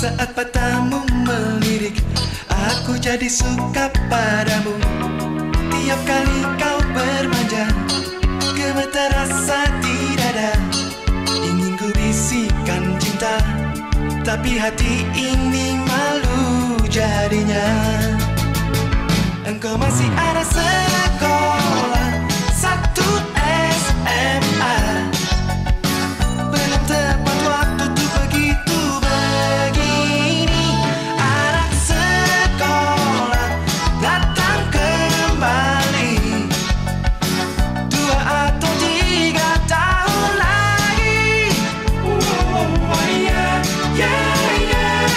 Saat matamu melirik, aku jadi suka padamu. Tiap kali kau bermanja, gemetar rasa di dada. Ingin ku bisikan cinta, tapi hati ini malu jadinya. Engkau masih ada sekolah, satu SMA. Belum tepat waktu tuh begitu begini. Anak sekolah datang kembali 2 atau 3 tahun lagi. Yeah, yeah, yeah.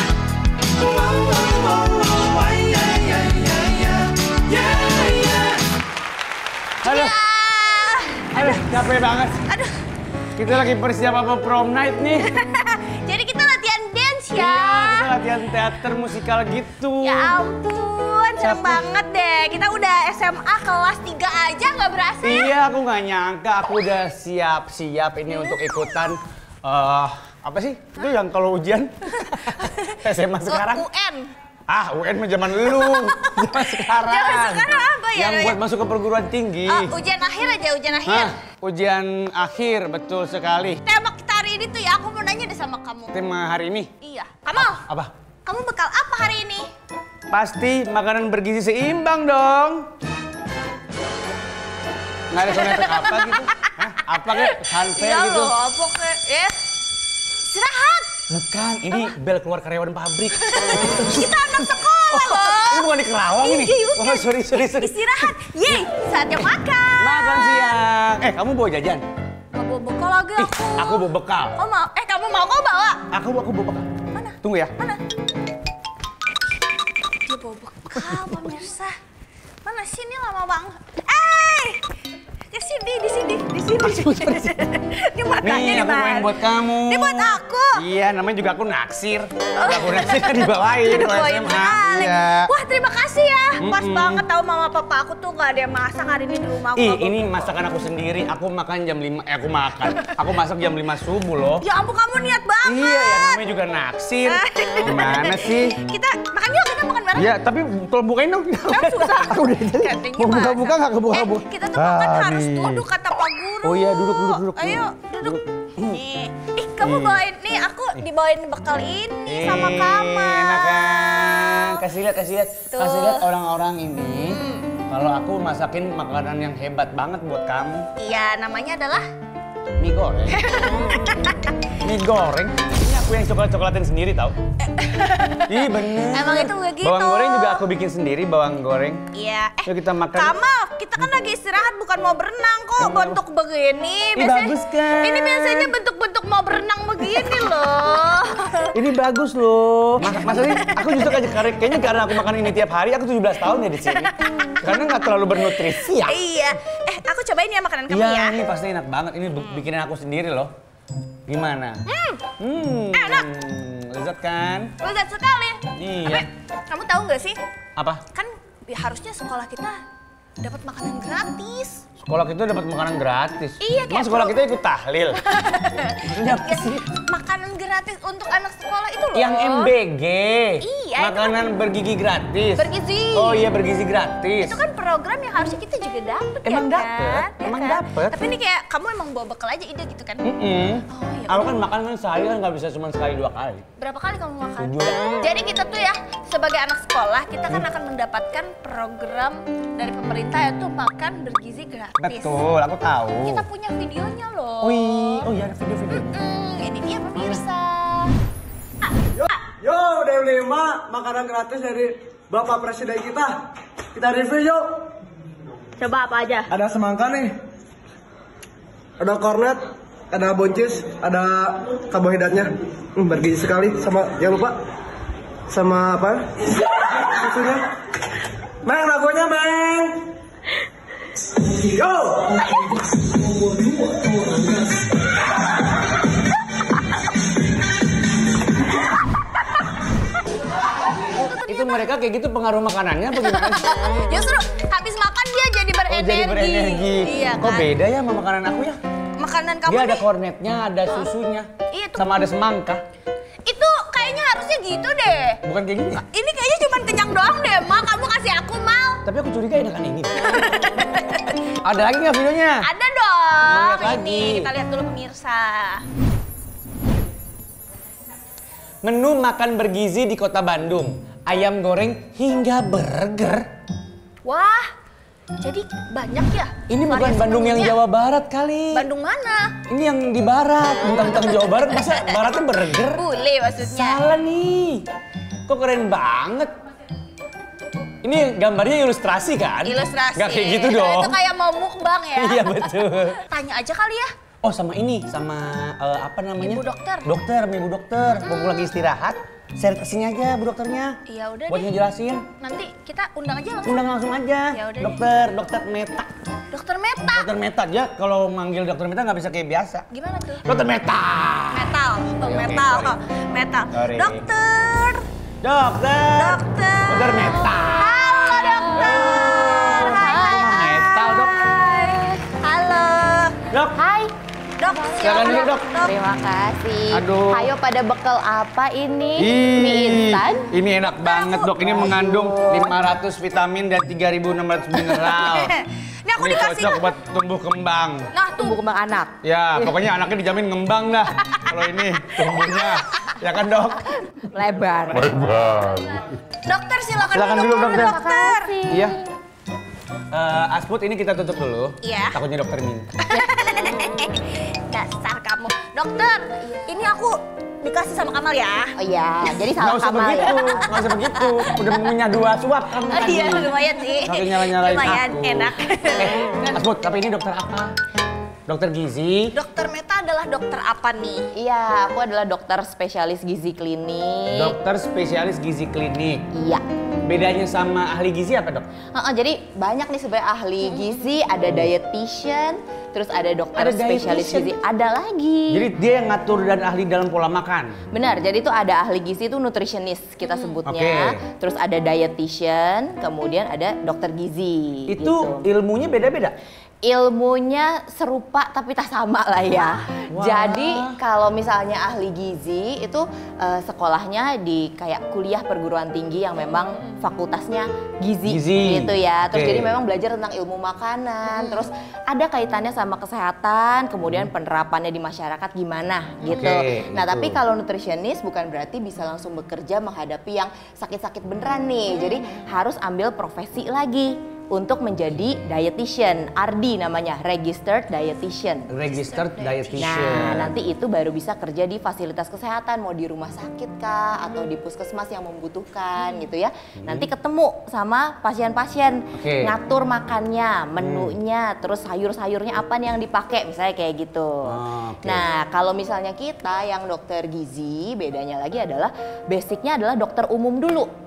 Halo. Aduh, capek banget. Aduh. Kita lagi persiapan apa prom night nih. Jadi kita latihan dance ya. Iya, kita latihan teater musikal gitu. Ya ampun, seneng banget deh. Kita udah SMA kelas 3 aja nggak berasa ya? Iya, aku nggak nyangka. Aku udah siap-siap ini untuk ikutan. Apa sih? Itu yang kalau ujian SMA sekarang? UN. Ah, UN mah zaman lu. Zaman sekarang. Zaman sekarang apa ya? Yang buat masuk ke perguruan tinggi. Ujian akhir aja, ujian akhir. Hah, ujian akhir, betul sekali. Tema kita hari ini tuh ya, aku mau nanya deh sama kamu. Tema hari ini? Iya. Kamu? Apa? Kamu bekal apa hari ini? Pasti makanan bergizi seimbang dong. Nggak ada soundtrack apa gitu? Hah? Apa kek? Santai Iya gitu? loh, apa kek? Istirahat. Bukan, ini bel keluar karyawan pabrik. Kita anak sekolah loh. Ini bukan di Kerawang ini? Iya, bukan. Oh, sorry. Istirahat. Yeay, saatnya makan. Makan siang. Kamu bawa jajan? Gak bawa bekal lagi aku. Aku bawa bekal. Oh mau? Kamu mau kau bawa? Aku bawa bekal. Mana? Tunggu ya. Mana? Dia bawa bekal, pemirsa. Mana sih, ini lama banget. Di sini. Ini makannya Nih, di aku mana? bawain buat kamu. Ini buat aku. Iya, namanya juga aku naksir. Aku naksir kan dibawain Aduh, kalau bawain SMA. sekali. Iya. Wah, terima kasih ya. Pas banget tahu mama papa aku tuh gak ada yang masak hari ini di rumah aku. Ini masakan aku sendiri. Aku makan jam 5. Aku makan. Aku masak jam 5 subuh loh. Ya ampun, kamu niat banget. Iya, ya namanya juga naksir. Gimana sih? Kita makan yuk, kita makan bareng. Iya, tapi tolong bukain dong. Susah. Aku udah mau buka-buka nggak kebuka-buka? Kita tuh makan harus duduk kata Pak Guru. Oh iya, duduk. Ayo, duduk. Nih, kamu bawain nih, aku dibawain bekal ini sama kamu. Enak kan? Kasih lihat orang-orang ini. Kalau aku masakin makanan yang hebat banget buat kamu. Iya, namanya adalah mie goreng. Mie goreng? Ini aku yang coklat-coklatin sendiri tau. Ih bener. Emang itu begitu. Bawang goreng juga aku bikin sendiri, bawang goreng. Iya. Yuk kita makan. Kamu, kita kan lagi istirahat bukan mau berenang kok. Bentuk begini. Ih, bagus kan? Ini biasanya bentuk-bentuk mau berenang begini loh. Ini bagus loh. Masalahnya aku justru kayaknya karena aku makan ini tiap hari, aku 17 tahun ya di sini. Karena nggak terlalu bernutrisi ya. Iya. Aku cobain ya makanan kamu ya. Iya, ini pasti enak banget. Ini bikinan aku sendiri loh. Gimana? Enak. Lezat kan? Lezat sekali. Iya. Tapi, kamu tahu nggak sih? Apa? Kan harusnya sekolah kita dapat makanan gratis. Sekolah kita dapat makanan gratis. Iya, Emang sekolah kita ikut tahlil. Maksudnya apa sih? Makanan gratis untuk anak sekolah itu loh. Yang MBG. Iya, makanan bergizi gratis. Bergizi. Oh iya, bergizi gratis. Itu kan program yang harusnya kita juga dapet Emang ya dapet, kan? emang Ya kan? dapet. Tapi ini kayak kamu emang bawa bekal aja ide gitu kan? Oh iya. Aku kan makan sehari kan nggak bisa cuma sekali 2 kali. Berapa kali kamu makan? 7. Jadi kita tuh ya sebagai anak sekolah kita kan akan mendapatkan program dari pemerintah yaitu makan bergizi gratis. Betul, aku tahu. Kita punya videonya loh. Oh iya ada video-videonya. Ini dia pemirsa. Yo, DM5 makanan gratis dari Bapak Presiden kita. Kita review yuk. Coba apa aja? Ada semangka nih. Ada kornet, ada buncis, ada karbohidratnya. Bergizi sekali sama jangan lupa sama apa? Susunya. Meng, ragonya, Meng. Yo. Itu mereka kayak gitu pengaruh makanannya apa gimana sih? Justru habis makan dia jadi berenergi. Oh, jadi berenergi. Iya kan? Kok beda ya sama makanan aku ya? Makanan kamu Dia ada nih, kornetnya, ada susunya, Iya tuh. sama ada semangka. itu kayaknya harusnya kayaknya gitu deh. Bukan kayak gini. Ini kayaknya cuma kenyang doang deh, Mal. Kamu kasih aku, Mal. Tapi aku curiga enakan ini. Ada lagi nggak videonya? Ada dong. Mau lihat Ini lagi. kita lihat dulu pemirsa. Menu makan bergizi di kota Bandung. Ayam goreng hingga burger. Wah, jadi banyak ya? Ini bukan variasi Bandung yang menunya? Jawa Barat kali. Bandung mana? Ini yang di barat. Tentang Jawa Barat masa baratnya burger? Bule maksudnya. Salah nih. Kok keren banget. Ini gambarnya ilustrasi kan? Ilustrasi. Gak kayak gitu dong. Itu kayak mau mukbang ya. Iya betul. Tanya aja kali ya. Oh sama ini, sama apa namanya? Ibu dokter. Dokter, ibu dokter. Mumpung lagi istirahat, share ke sini aja bu dokternya. Iya udah Buat deh. ngejelasin. Nanti kita undang aja langsung. Undang langsung aja. Ya udah deh. Dokter Meta. Dokter Meta. Dokter Meta aja kalau manggil dokter Meta nggak bisa kayak biasa. Gimana tuh? Dokter Meta. Metal. Oh, Oke, metal. sorry. Oh, metal. Sorry. Dokter. Dokter. Dokter. Dokter Meta. Halo dokter. Hai. Metal dok. Halo. Dok. Hai. Dok, Silakan dulu, Dok. Terima kasih. Aduh. Ayo pada bekal apa ini? Ih, Mie instan? Ini enak banget dok. Ini mengandung 500 vitamin dan 3.600 mineral. Ini aku Ini dikasih. cocok buat tumbuh kembang. Nah tuh. Tumbuh kembang anak. Ya, pokoknya anaknya dijamin ngembang dah. Kalau ini tumbuhnya, ya kan dok? Lebar. Dokter silakan, Silakan dulu, dokter. dokter. Iya. Asput ini kita tutup dulu. Iya. Takutnya dokter minta. Dasar kamu. Dokter, ini aku dikasih sama Kamal ya. Oh iya, jadi Nggak salah usah Kamal begitu, ya. nggak usah begitu. Udah punya 2 suap kamu Oh tadi. iya, lumayan sih. Makin nyala-nyalain Lumayan aku. enak. Asput, tapi ini dokter apa? Dokter gizi. Dokter Meta adalah dokter apa nih? Iya, aku adalah dokter spesialis gizi klinik. Dokter spesialis gizi klinik. Iya. Bedanya sama ahli gizi apa dok? Jadi banyak nih sebenarnya ahli gizi, ada dietitian, terus ada dokter Ada spesialis dietitian? gizi, ada lagi. Jadi dia yang ngatur dan ahli dalam pola makan. Benar, jadi itu ada ahli gizi itu nutritionist kita sebutnya. Oke. Terus ada dietitian, kemudian ada dokter gizi. Itu gitu. ilmunya beda-beda. Ilmunya serupa tapi tak sama lah ya. Wah. Jadi kalau misalnya ahli gizi itu sekolahnya di kayak kuliah perguruan tinggi yang memang fakultasnya gizi, Gizi. gitu ya. Terus Oke. jadi memang belajar tentang ilmu makanan, terus ada kaitannya sama kesehatan, kemudian penerapannya di masyarakat gimana gitu. Oke, Nah, gitu. tapi kalau nutritionist bukan berarti bisa langsung bekerja menghadapi yang sakit-sakit beneran nih. Jadi harus ambil profesi lagi untuk menjadi dietitian, RD namanya, registered dietitian. Registered Nah, dietitian. nanti itu baru bisa kerja di fasilitas kesehatan, mau di rumah sakit kah, atau di puskesmas yang membutuhkan gitu ya. Nanti ketemu sama pasien-pasien, Oke. ngatur makannya, menunya, terus sayur-sayurnya apa nih yang dipakai, misalnya kayak gitu. Oh, oke. Nah, kalau misalnya kita yang dokter gizi, bedanya lagi adalah basicnya adalah dokter umum dulu.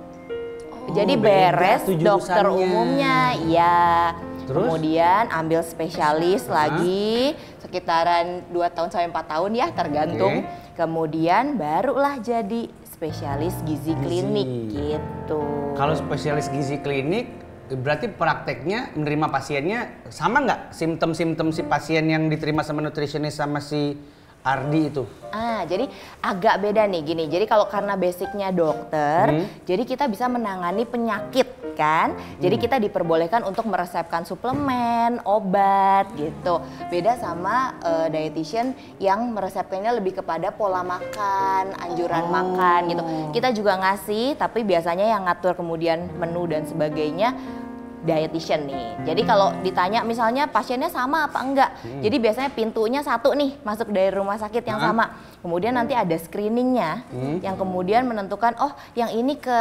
Jadi beda beres tuh dokter jurusannya. umumnya, ya. Terus? Kemudian ambil spesialis lagi sekitaran 2 tahun sampai 4 tahun ya tergantung. Kemudian barulah jadi spesialis gizi klinik gitu. Kalau spesialis gizi klinik, berarti prakteknya menerima pasiennya sama nggak simptom-simptom si pasien yang diterima sama nutritionist sama si Ardi itu? Jadi agak beda nih gini. Jadi kalau karena basicnya dokter, jadi kita bisa menangani penyakit kan. Jadi kita diperbolehkan untuk meresepkan suplemen, obat gitu. Beda sama dietitian yang meresepkannya lebih kepada pola makan, anjuran makan gitu. Kita juga ngasih, tapi biasanya yang ngatur kemudian menu dan sebagainya dietitian nih. Jadi kalau ditanya misalnya pasiennya sama apa enggak, jadi biasanya pintunya satu nih masuk dari rumah sakit yang sama. Kemudian nanti ada screeningnya yang kemudian menentukan oh yang ini ke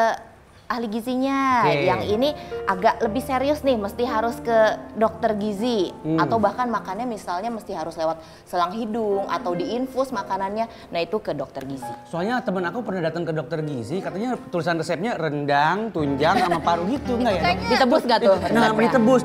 ahli gizinya, Oke. yang ini agak lebih serius nih mesti harus ke dokter gizi atau bahkan makannya misalnya mesti harus lewat selang hidung atau diinfus makanannya. Nah itu ke dokter gizi. Soalnya temen aku pernah datang ke dokter gizi, katanya tulisan resepnya rendang, tunjang, sama paru gitu, enggak ya? Dok? Ditebus gak tuh? Nah, resepnya? ditebus.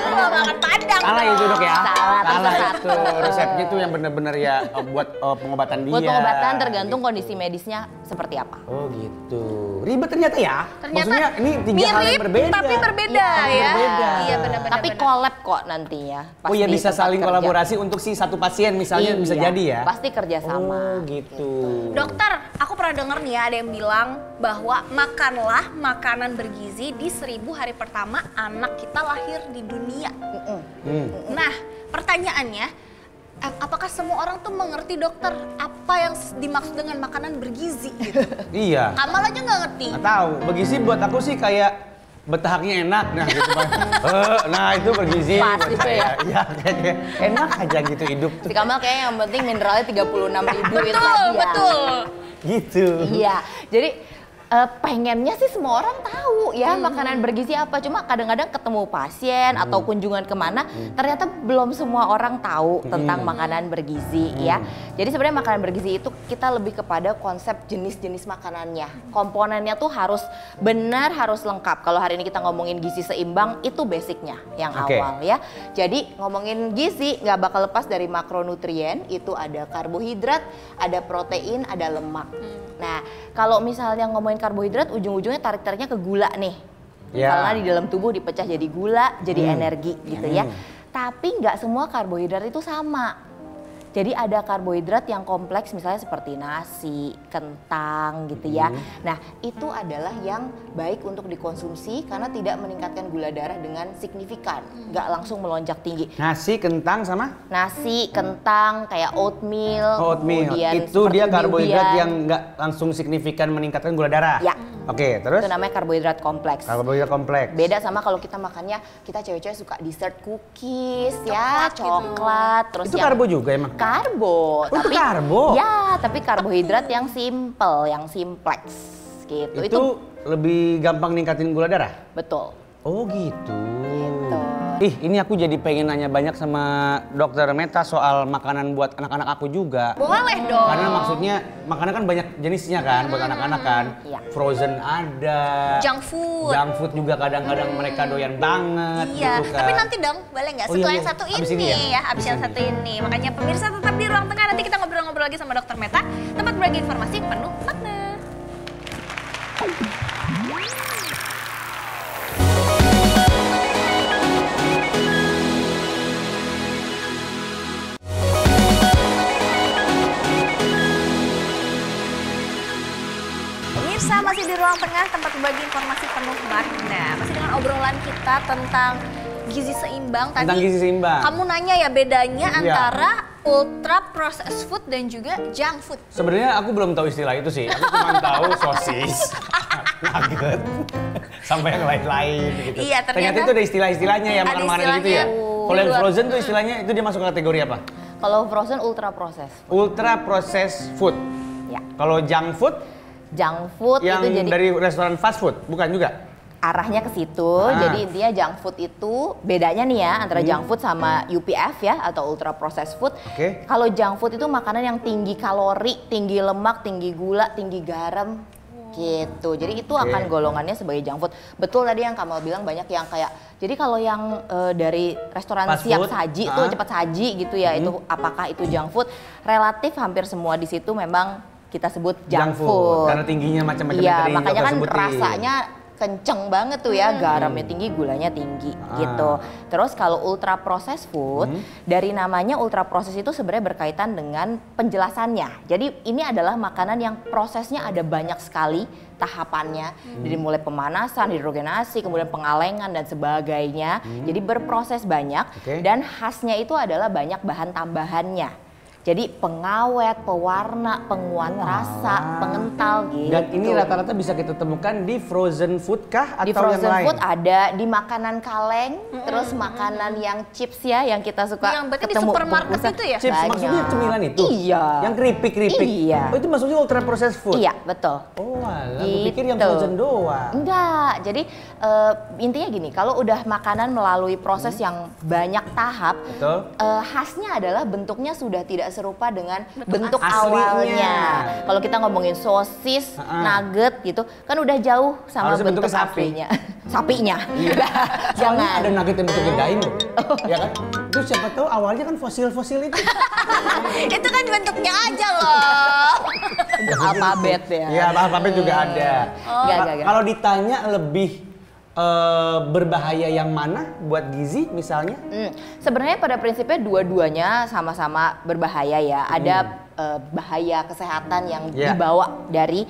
makan padang. Salah itu dok ya? Salah, Salah tersesat. itu. Resepnya tuh yang bener-bener ya buat pengobatan dia. Buat pengobatan tergantung kondisi medisnya seperti apa. Oh gitu. Ribet ternyata ya? Ternyata Maksudnya ini 3 hal yang mirip, berbeda. tapi berbeda ya. berbeda. Iya benar-benar. Tapi collab kok nantinya. pas Oh iya di bisa tempat saling kerja. kolaborasi untuk si satu pasien misalnya bisa Iya, jadi ya? Pasti kerjasama. Oh gitu. Dokter, aku pernah dengar nih ya ada yang bilang bahwa makanlah makanan bergizi di 1000 hari pertama anak kita lahir di dunia. Nah, pertanyaannya, apakah semua orang tuh mengerti dokter apa yang dimaksud dengan makanan bergizi gitu? Iya. Kamal aja nggak ngerti. Nggak tahu. Bergizi buat aku sih kayak betahaknya enak nah gitu Bang. Nah itu bergizi Pas buat gitu saya. ya. Iya kayak enak aja gitu hidup tuh. Si Kamal kayaknya yang penting mineralnya 36.000 itu Betul, lagi ya. betul. Gitu. Iya, jadi pengennya sih semua orang tahu ya makanan bergizi apa. Cuma kadang-kadang ketemu pasien atau kunjungan kemana, ternyata belum semua orang tahu tentang makanan bergizi ya. Jadi sebenarnya makanan bergizi itu kita lebih kepada konsep jenis-jenis makanannya. Komponennya tuh harus benar, harus lengkap. Kalau hari ini kita ngomongin gizi seimbang, itu basicnya yang Oke. awal ya. Jadi ngomongin gizi nggak bakal lepas dari makronutrien, itu ada karbohidrat, ada protein, ada lemak. Nah, kalau misalnya ngomongin karbohidrat, ujung-ujungnya tarik-tariknya ke gula nih. Ya. Karena di dalam tubuh dipecah jadi gula, jadi energi gitu ya. Tapi nggak semua karbohidrat itu sama. Jadi ada karbohidrat yang kompleks misalnya seperti nasi, kentang gitu ya. Nah itu adalah yang baik untuk dikonsumsi karena tidak meningkatkan gula darah dengan signifikan. Nggak langsung melonjak tinggi. Nasi, kentang sama Nasi, kentang, kayak oatmeal. oatmeal. kemudian Itu seperti dia karbohidrat ubi-ubian. yang nggak langsung signifikan meningkatkan gula darah. Ya. Oke, terus Itu namanya karbohidrat kompleks. karbohidrat kompleks. Beda sama kalau kita makannya, kita cewek-cewek suka dessert cookies ya, coklat. Terus Itu yang karbo juga emang. karbo. Oh, itu karbo? Ya, tapi karbohidrat yang simple, yang simpleks gitu. Itu lebih gampang ningkatin gula darah? Betul. Oh gitu. Gitu. Ih, ini aku jadi pengen nanya banyak sama dokter Meta soal makanan buat anak-anak aku juga. Boleh dong. Karena maksudnya makanan kan banyak jenisnya kan buat anak-anak kan. Iya. Frozen ada. Junk food. Junk food juga kadang-kadang mereka doyan banget Iya, gitu kan. tapi nanti dong, boleh nggak? Oh, Setelah iya, yang iya. satu Abis ini, ini ya? ya, abis yang satu ini. Makanya pemirsa tetap di ruang tengah, nanti kita ngobrol-ngobrol lagi sama Dokter Meta, tempat berbagi informasi penuh makna. Pemirsa masih di ruang tengah, tempat berbagi informasi penuh makna. Masih dengan obrolan kita tentang gizi seimbang. Tadi Tentang gizi seimbang. kamu nanya ya bedanya Iya. antara ultra processed food dan juga junk food. Sebenarnya aku belum tahu istilah itu sih. Aku cuma tahu sosis, nugget, sampai yang lain-lain gitu. Iya, ternyata itu ada istilah-istilahnya ya ada makan-makanan gitu ya. istilahnya. Kalau yang Di luar. frozen tuh istilahnya itu dia masuk kategori apa? Kalau frozen ultra proses. Ultra processed food. Ya. Kalau junk food Junk food yang itu jadi dari restoran fast food, bukan juga? arahnya ke situ. Ah. Jadi intinya junk food itu bedanya nih ya antara junk food sama UPF ya atau ultra processed food. Oke. Kalau junk food itu makanan yang tinggi kalori, tinggi lemak, tinggi gula, tinggi garam gitu. Jadi itu Oke. akan golongannya sebagai junk food. Betul tadi yang Kamal bilang banyak yang kayak jadi kalau yang dari restoran Fast siap food, saji ah. tuh cepat saji gitu ya, itu apakah itu junk food? Relatif hampir semua di situ memang kita sebut junk food. Karena tingginya macam-macam Iya, yang tadi makanya dokter kan sebutin. rasanya kenceng banget tuh ya, garamnya tinggi, gulanya tinggi gitu. Terus kalau ultra processed food, dari namanya ultra processed itu sebenarnya berkaitan dengan penjelasannya. Jadi ini adalah makanan yang prosesnya ada banyak sekali tahapannya, dari mulai pemanasan, hidrogenasi, kemudian pengalengan dan sebagainya. Jadi berproses banyak Oke. dan khasnya itu adalah banyak bahan tambahannya. Jadi pengawet, pewarna, penguat rasa, pengental gitu. Dan ini rata-rata bisa kita temukan di frozen food kah atau Di frozen yang lain? food ada, di makanan kaleng, terus makanan yang chips ya, yang kita suka Yang berarti di ketemu supermarket bungkusan. itu ya? Chips Banyak. maksudnya cemilan itu? Iya. Yang keripik-keripik? Iya. Oh itu maksudnya ultra processed food? Iya, betul. Oh alah, gue pikir yang Gitu. frozen doang. Enggak, jadi intinya gini, kalau udah makanan melalui proses yang banyak tahap, Betul. khasnya adalah bentuknya sudah tidak serupa dengan bentuk aslinya. awalnya. Kalau kita ngomongin sosis, nugget gitu, kan udah jauh sama Harusnya bentuk bentuknya sapi. aslinya. sapinya. Soalnya Jangan. ada nugget yang bentuk gedain loh. Ya kan? Itu siapa tahu awalnya kan fosil-fosil itu. Itu kan bentuknya aja loh. Untuk alfabet ya. Iya, alfabet juga ada. Enggak. Kalau ditanya lebih berbahaya yang mana buat gizi misalnya? Sebenarnya pada prinsipnya dua-duanya sama-sama berbahaya ya. Ada bahaya kesehatan yang dibawa dari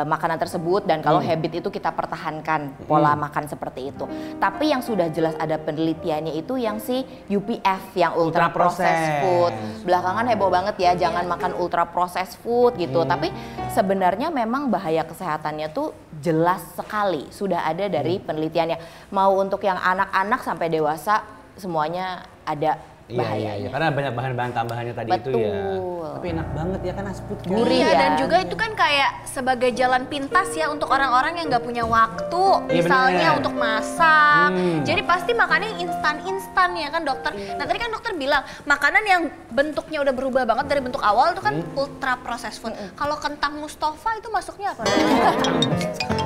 makanan tersebut dan kalau habit itu kita pertahankan pola makan seperti itu. Tapi yang sudah jelas ada penelitiannya itu yang si UPF yang ultra processed food. Belakangan heboh banget ya, jangan makan ultra processed food gitu. Tapi sebenarnya memang bahaya kesehatannya tuh jelas sekali, sudah ada dari penelitiannya. Mau untuk yang anak-anak sampai dewasa semuanya ada bahayanya. Iya, karena banyak bahan-bahan tambahannya tadi itu ya. Tapi enak banget ya kan asput kan. Gurih Iya, ya. dan juga itu kan kayak sebagai jalan pintas ya untuk orang-orang yang nggak punya waktu, Iya, misalnya bener. untuk masak. Jadi pasti makannya yang instan-instan ya kan dokter. Nah tadi kan dokter bilang makanan yang bentuknya udah berubah banget dari bentuk awal itu kan ultra processed food. Kalau kentang Mustafa itu masuknya apa?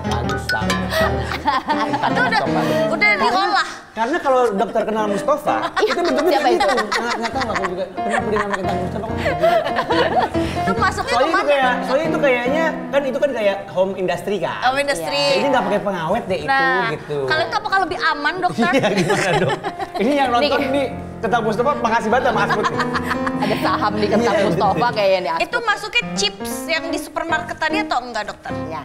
Bagus banget. Itu udah diolah. Karena kalau dokter kenal Mustafa, itu bentuknya Siapa kayak itu? gitu. Nggak tahu aku juga. Kenapa dia nama kentang Mustafa? Itu masuknya Soalnya itu kemana? soalnya itu kayaknya kan itu kan kayak home industry kan. Oh, industri. Jadi nggak pakai pengawet deh itu Nah, gitu. kalian tuh apakah lebih aman dokter? Iya gimana dok? Ini yang nonton ini kentang Mustafa makasih banget sama Asput. Ada saham di kentang Iya, Mustafa kayaknya nih. Itu masuknya chips yang di supermarket tadi atau enggak dokter? Ya,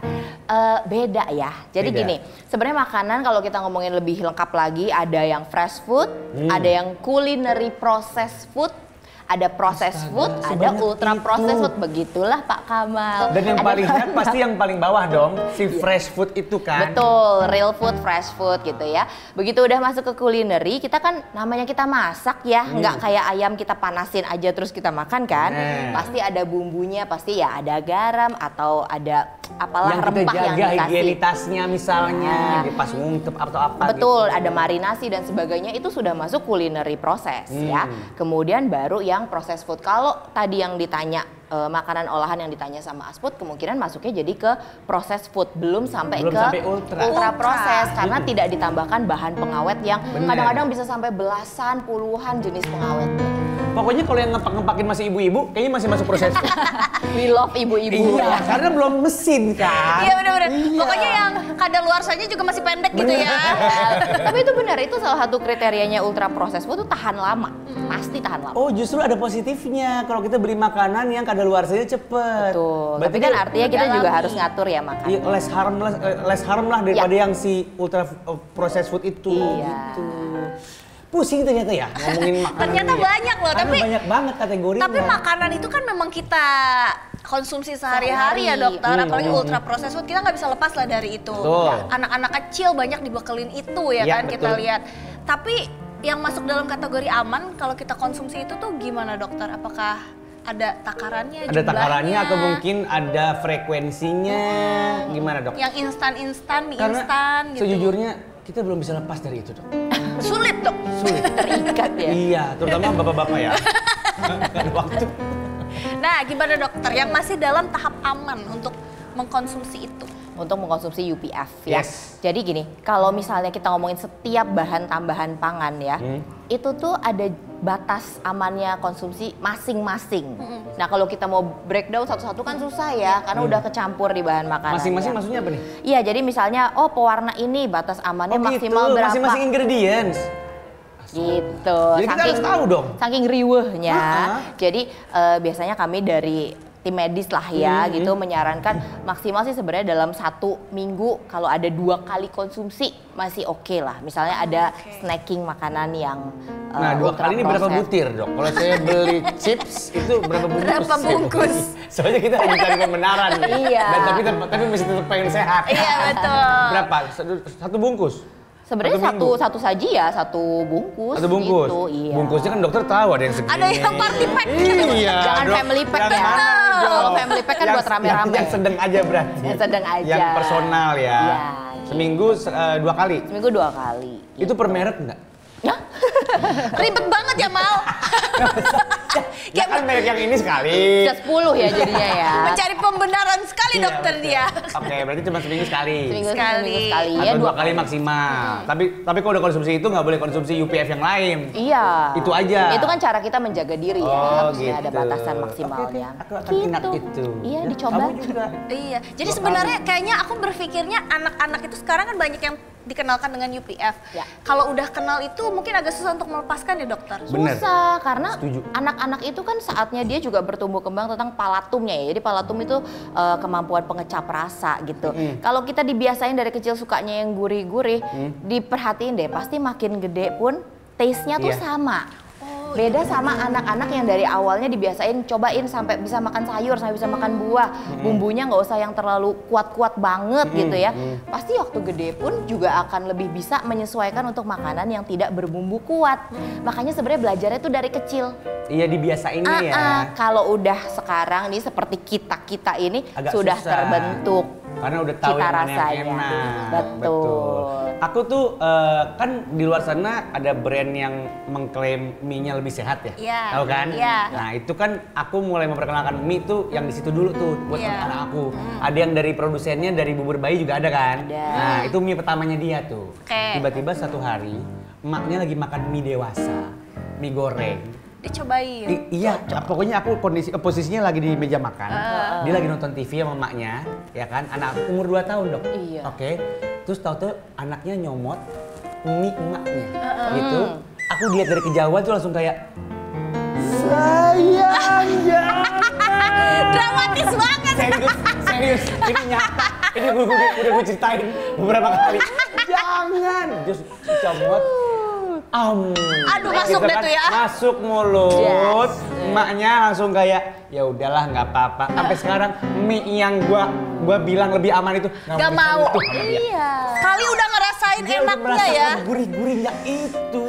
beda ya. Jadi Beda. gini, sebenarnya makanan kalau kita ngomongin lebih lengkap lagi ada yang fresh food, ada yang culinary processed food, ada processed food, ada sebanyak ultra itu. processed food. Begitulah Pak Kamal. Dan yang Ada- paling hot pasti yang paling bawah dong, si fresh food itu kan. Betul, real food, fresh food gitu ya. Begitu udah masuk ke culinary, kita kan namanya kita masak ya, nggak kayak ayam kita panasin aja terus kita makan kan. Nah. Pasti ada bumbunya, pasti ya ada garam atau ada apalah Yang kita rempah yang jaga dikasih. higienitasnya misalnya, pas ngungkep atau apa Betul, gitu. ada marinasi dan sebagainya itu sudah masuk culinary proses ya. Kemudian baru yang processed food. Kalau tadi yang ditanya makanan olahan yang ditanya sama Asput kemungkinan masuknya jadi ke processed food, belum sampai Belum ke sampai ultra. proses karena tidak ditambahkan bahan pengawet yang Bener. kadang-kadang bisa sampai belasan, puluhan jenis pengawet. Pokoknya kalau yang ngepak-ngepakin masih ibu-ibu, kayaknya masih masuk proses. We love ibu-ibu. Iya, karena belum mesin kan. Iya benar-benar. Iya. Pokoknya yang kadaluarsanya juga masih pendek gitu ya. Tapi itu benar, itu salah satu kriterianya ultra processed food itu tahan lama. Pasti tahan lama. Oh justru ada positifnya kalau kita beli makanan yang kadaluarsanya cepet. Betul. Berarti Tapi kan artinya kita juga Dalami. harus ngatur ya makan. Iya, less harm lah daripada yang si ultra processed food itu. Iya. Gitu. Pusing ternyata ya ngomongin makanan. Ternyata ini ya. banyak loh, Karena tapi- banyak banget kategorinya. Tapi makanan itu kan memang kita konsumsi sehari-hari ya dokter, apalagi ultra processed food kita nggak bisa lepas lah dari itu. Betul. Anak-anak kecil banyak dibekelin itu ya Iya, kan kita betul. lihat. Tapi yang masuk dalam kategori aman kalau kita konsumsi itu tuh gimana dokter? Apakah ada takarannya? ada takarannya jumlahnya? atau mungkin ada frekuensinya? Gimana dok? Yang instan-instan, mie Karena instan gitu. sejujurnya kita belum bisa lepas dari itu dok. Sulit dok. Sulit. Terikat ya. Iya, terutama bapak-bapak ya. Nggak ada waktu. Nah gimana dokter yang masih dalam tahap aman untuk mengkonsumsi itu? Untuk mengkonsumsi UPF ya. Yes. Jadi gini, kalau misalnya kita ngomongin setiap bahan tambahan pangan ya, itu tuh ada batas amannya konsumsi masing-masing. Nah kalau kita mau breakdown satu-satu kan susah ya, karena udah kecampur di bahan makanan. Masing-masing maksudnya apa nih? Iya, jadi misalnya oh pewarna ini batas amannya maksimal berapa? Masing-masing ingredients. Gitu. Jadi kita harus tahu dong. Saking riwehnya. Ah. Jadi biasanya kami dari tim medis lah ya gitu menyarankan maksimal sih sebenarnya dalam 1 minggu kalau ada 2 kali konsumsi masih oke lah. Misalnya ada snacking makanan yang Nah, 2 ultra kali ini berapa processed. butir, Dok? Kalau saya beli chips itu berapa bungkus? Berapa bungkus? Soalnya kita lagi cari pembenaran nih. Iya. Dan tapi masih tetap pengen sehat. Iya betul. Berapa? Satu bungkus? Sebenarnya minggu? satu saji ya, 1 bungkus. Satu bungkus? Gitu, iya. Bungkusnya kan dokter tahu ada yang segini. Ada yang party pack gitu. Iya. Jangan Dok. family pack Yang ya. mana, Dok? Kalau family pack kan buat rame-rame. Yang sedang aja berarti. Yang sedang aja. Yang personal ya. Iya, Seminggu 2 kali. Seminggu 2 kali. Itu per merek enggak? Ya? Ribet banget ya Mal. Ya kan merek yang ini sekali. Bisa 10 ya jadinya ya. Mencari pembenaran sekali Iya, dokter betul. dia. Oke, berarti cuma seminggu sekali. Seminggu Sekali. sekali ya, Atau 2 kali maksimal. Tapi kalau udah konsumsi itu nggak boleh konsumsi UPF yang lain. Iya. Itu aja. Itu kan cara kita menjaga diri ya. Oh, Harusnya ada gitu. batasan Oke, maksimalnya. aku akan ingat itu. Iya, Ya, dicoba. Kamu juga. Iya, jadi 2 sebenarnya kayaknya aku berpikirnya anak-anak itu sekarang kan banyak yang dikenalkan dengan UPF. Ya. Kalau udah kenal itu mungkin agak susah untuk melepaskan ya dokter. Bener. Susah karena Setuju. anak-anak itu kan saatnya dia juga bertumbuh kembang tentang palatumnya ya. Jadi palatum itu kemampuan pengecap rasa gitu. Kalau kita dibiasain dari kecil sukanya yang gurih-gurih, diperhatiin deh pasti makin gede pun taste-nya tuh Iya. sama. Beda sama anak-anak yang dari awalnya dibiasain cobain sampai bisa makan sayur, sampai bisa makan buah. Bumbunya nggak usah yang terlalu kuat-kuat banget gitu ya. Pasti waktu gede pun juga akan lebih bisa menyesuaikan untuk makanan yang tidak berbumbu kuat. Makanya sebenarnya belajarnya tuh dari kecil. Iya, dibiasainnya ya. Kalau udah sekarang nih seperti kita ini Agak sudah susah. terbentuk. Karena udah tahu Cita yang mana yang rasanya. enak. Betul. Aku tuh kan di luar sana ada brand yang mengklaim mie-nya lebih sehat ya. Iya. Tahu kan? Iya. Nah, itu kan aku mulai memperkenalkan mie tuh yang di situ dulu tuh buat Iya. anak aku. Ada yang dari produsennya dari bubur bayi juga ada kan? Ada. Nah, itu mie pertamanya dia tuh. Oke. Tiba-tiba satu hari emaknya lagi makan mie dewasa, mie goreng. Dicobain. Iya, pokoknya aku posisinya lagi di meja makan. Dia lagi nonton TV sama emaknya, ya kan? Anak aku umur 2 tahun, Dok. Iya. Oke. Terus tahu-tahu anaknya nyomot mie emaknya. Gitu. Aku lihat dari kejauhan tuh langsung kayak sayang jangan. Dramatis banget. Serius. Ini nyata. Ini udah gue ceritain beberapa kali. Jangan. Terus dicomot. Aduh, masuk deh tuh ya. Masuk mulut. Yes. Emaknya langsung kayak ya udahlah nggak apa-apa. Sampai sekarang mie yang gua bilang lebih aman itu Nggak mau. disentuh sama dia. Iya. Kali udah ngerasain Dia udah enaknya ya. gurih-gurihnya itu.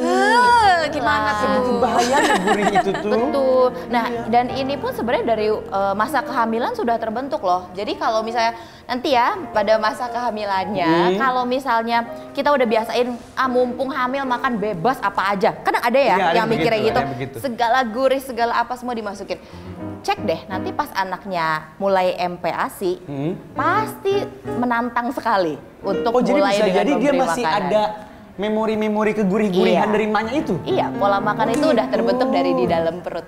Gimana tuh? Segitu bahayanya gurih itu tuh. Betul. Nah, dan ini pun sebenarnya dari masa kehamilan sudah terbentuk loh. Jadi kalau misalnya nanti ya pada masa kehamilannya, kalau misalnya kita udah biasain mumpung hamil makan bebas apa aja. Kadang ada ya Iya, ada yang mikirnya begitu, gitu. ada begitu. Segala gurih, segala apa semua dimasukin. Cek deh nanti pas anaknya mulai MPASI, pasti menantang sekali untuk Oh jadi mulai bisa dengan jadi dia memberi masih makanan. ada memori-memori kegurih-gurihan Iya. dari emaknya itu. Iya, pola makan itu udah terbentuk dari di dalam perut.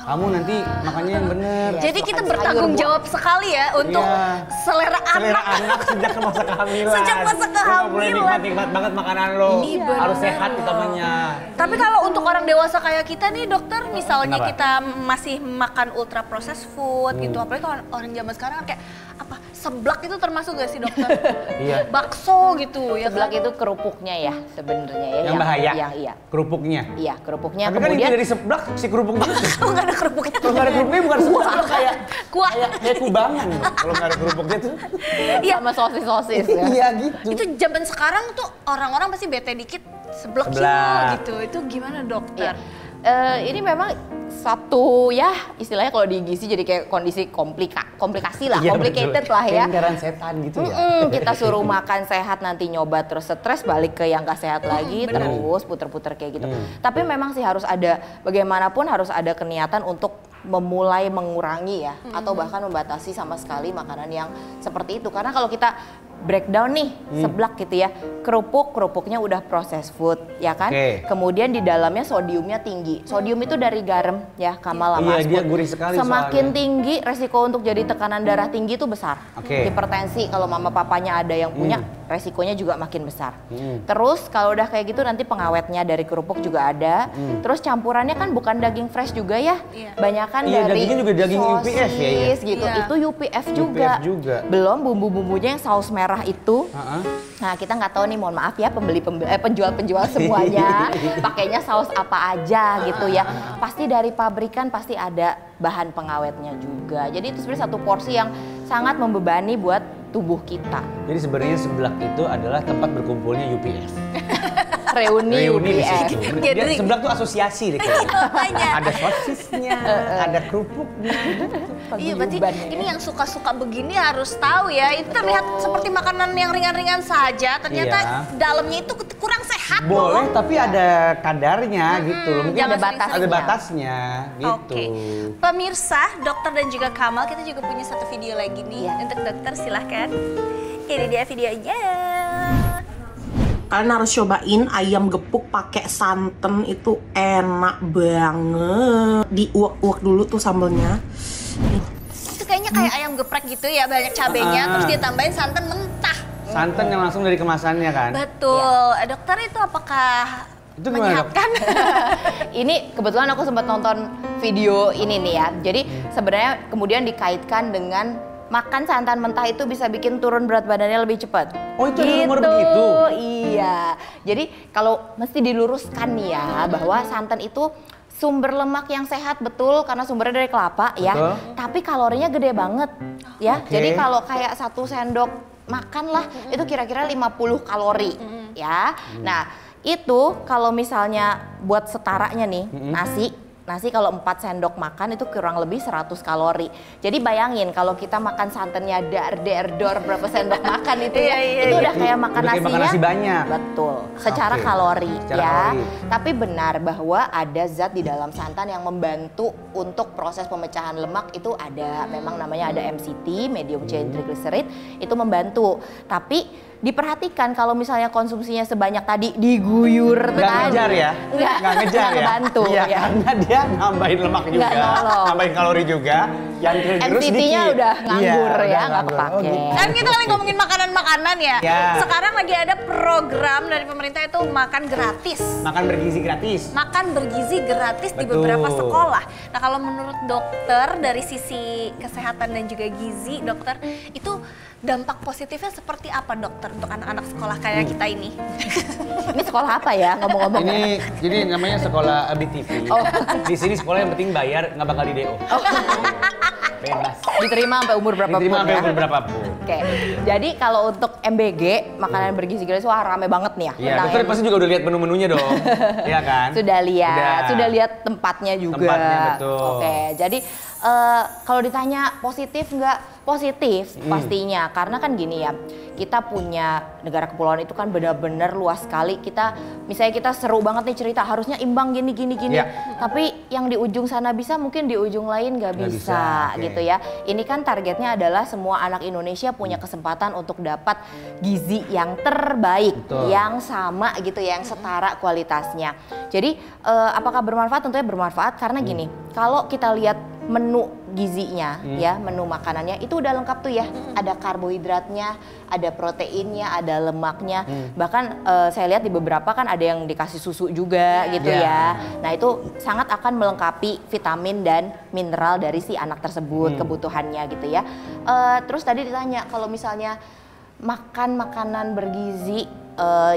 Kamu nanti makannya yang bener. Jadi kita makan bertanggung sayur, jawab sekali ya untuk Iya. selera Selera anak. anak sejak ke masa kehamilan. Sejak masa Lo nggak boleh kehamilan. nikmat-nikmat banget makanan lo. Iya, Harus bener sehat loh. utamanya. Tapi kalau untuk orang dewasa kayak kita nih dokter, misalnya Kenapa? kita masih makan ultra processed food gitu, apalagi kalau orang zaman sekarang kan kayak apa seblak itu termasuk gak sih dokter? Iya. Bakso gitu ya Seblak kan? itu kerupuknya ya sebenarnya ya. Yang bahaya. Yang iya. Kerupuknya. Iya, kerupuknya Tapi kan kemudian itu dari seblak si kerupuknya. Kalau nggak ada kerupuknya. Kalau nggak ada kerupuknya bukan seblak kayak Kuah. kayak kubangan. Kalau nggak ada kerupuknya tuh. Iya. sama sosis-sosis ya. Iya gitu. Itu zaman sekarang tuh orang-orang pasti bete dikit seblak Seblak. gitu. Itu gimana dokter? Iya. Ini memang satu ya istilahnya kalau di gizi jadi kayak kondisi komplikasi lah, Iya, complicated betul. lah ya. Kayak lingkaran setan gitu ya. Kita suruh makan sehat nanti nyoba terus stres balik ke yang gak sehat lagi terus puter-puter kayak gitu. Tapi memang sih harus ada bagaimanapun harus ada keniatan untuk memulai mengurangi ya atau bahkan membatasi sama sekali makanan yang seperti itu karena kalau kita breakdown nih seblak gitu ya kerupuknya udah processed food ya kan Oke. kemudian di dalamnya sodiumnya tinggi sodium itu dari garam ya Kamal sama Iya, dia Asbud. gurih sekali semakin soalnya. tinggi resiko untuk jadi tekanan darah tinggi itu besar Oke. hipertensi kalau mama papanya ada yang punya resikonya juga makin besar terus kalau udah kayak gitu nanti pengawetnya dari kerupuk juga ada terus campurannya kan bukan daging fresh juga ya Iya. banyakan Iya, dari dagingnya juga daging UPF ya, iya. sosis gitu Iya. itu UPF juga. UPF juga. Belum bumbu-bumbunya yang saus merah itu. Heeh. Nah kita nggak tahu nih, mohon maaf ya penjual-penjual semuanya pakainya saus apa aja gitu ya. Pasti dari pabrikan pasti ada bahan pengawetnya juga. Jadi itu sebenarnya satu porsi yang sangat membebani buat tubuh kita. Jadi sebenarnya seblak itu adalah tempat berkumpulnya UPF. Reuni di UBM. situ. Dia Gathering. sebelah tuh asosiasi deh kayaknya. Makanya. Ada sosisnya, ada kerupuknya. Iya, berarti Paguyuban ya. ini yang suka-suka begini harus tahu ya. Itu terlihat seperti makanan yang ringan-ringan saja, ternyata Iya. dalamnya itu kurang sehat Boleh, loh. tapi ada kadarnya gitu loh. Mungkin jangan ada sering-sering. batasnya gitu. Oke, pemirsa, dokter dan juga Kamal, kita juga punya satu video lagi nih untuk dokter, silahkan. Ini dia videonya. Kalian harus cobain ayam gepuk pakai santan, itu enak banget. Diuak-uak dulu tuh sambelnya. Itu kayaknya kayak ayam geprek gitu ya, banyak cabenya, terus dia tambahin santan mentah. Santan yang langsung dari kemasannya kan? Betul. Dokter, itu apakah Itu gimana, Dok? menyehatkan? Ini kebetulan aku sempat nonton video ini nih ya. Jadi sebenarnya kemudian dikaitkan dengan makan santan mentah itu bisa bikin turun berat badannya lebih cepat. Oh, itu ada rumor begitu? Iya. Jadi kalau mesti diluruskan nih ya bahwa santan itu sumber lemak yang sehat, betul, karena sumbernya dari kelapa ya. Betul. Tapi kalorinya gede banget ya. Oke. Jadi kalau kayak 1 sendok makan lah itu kira-kira 50 kalori ya. Nah, itu kalau misalnya buat setaranya nih nasi kalau 4 sendok makan itu kurang lebih 100 kalori. Jadi bayangin kalau kita makan santannya dar-der-dor berapa sendok makan itu ya. Itu udah kayak makan Udah kayak makan nasinya. nasi banyak. Betul. Secara Oke. kalori Secara ya. kalori. Tapi benar bahwa ada zat di dalam santan yang membantu untuk proses pemecahan lemak itu ada. Memang namanya ada MCT, medium chain triglyceride, itu membantu. Tapi diperhatikan kalau misalnya konsumsinya sebanyak tadi diguyur Nggak tadi. ngejar ya? Nggak ngejar ya? Ngebantu Iya, ya. karena dia nambahin lemak juga, Nggak nolong. nambahin kalori juga. Yang terus MCT-nya dikit. udah nganggur Iya, ya, udah nggak nganggur. kepake. gitu. Kan kita lagi ngomongin makanan-makanan ya. Ya. Sekarang lagi ada program dari pemerintah itu makan gratis. Makan bergizi gratis. Makan bergizi gratis di Betul. beberapa sekolah. Nah, kalau menurut dokter dari sisi kesehatan dan juga gizi, dokter, itu dampak positifnya seperti apa, dokter, untuk anak-anak sekolah kayak kita ini? Ini sekolah apa ya ngomong-ngomong? Ini jadi namanya sekolah ABTV. Oh. Di sini sekolah yang penting bayar, nggak bakal di DO. Bebas. Diterima sampai umur berapapun Diterima sampai ya. umur berapapun. Oke, jadi kalau untuk MBG, makanan bergizi gratis, wah rame banget nih ya. Iya, tentang dokter pasti juga udah lihat menu-menunya dong. Iya kan? Sudah lihat tempatnya juga. Tempatnya, betul. Oke, jadi kalau ditanya positif nggak? Positif pastinya, karena kan gini ya, kita punya negara kepulauan itu kan benar-benar luas sekali. Misalnya kita seru banget nih cerita, harusnya imbang gini. Iya. Tapi yang di ujung sana bisa, mungkin di ujung lain nggak Nggak bisa, bisa, oke. gitu ya. Ini kan targetnya adalah semua anak Indonesia punya kesempatan untuk dapat gizi yang terbaik, Betul. yang sama gitu ya, yang setara kualitasnya. Jadi apakah bermanfaat? Tentunya bermanfaat karena gini, kalau kita lihat menu gizinya ya, menu makanannya itu udah lengkap tuh ya. Ada karbohidratnya, ada proteinnya, ada lemaknya. Bahkan saya lihat di beberapa kan ada yang dikasih susu juga gitu ya. Nah, itu sangat akan melengkapi vitamin dan mineral dari si anak tersebut, kebutuhannya gitu ya. Terus tadi ditanya kalau misalnya makan makanan bergizi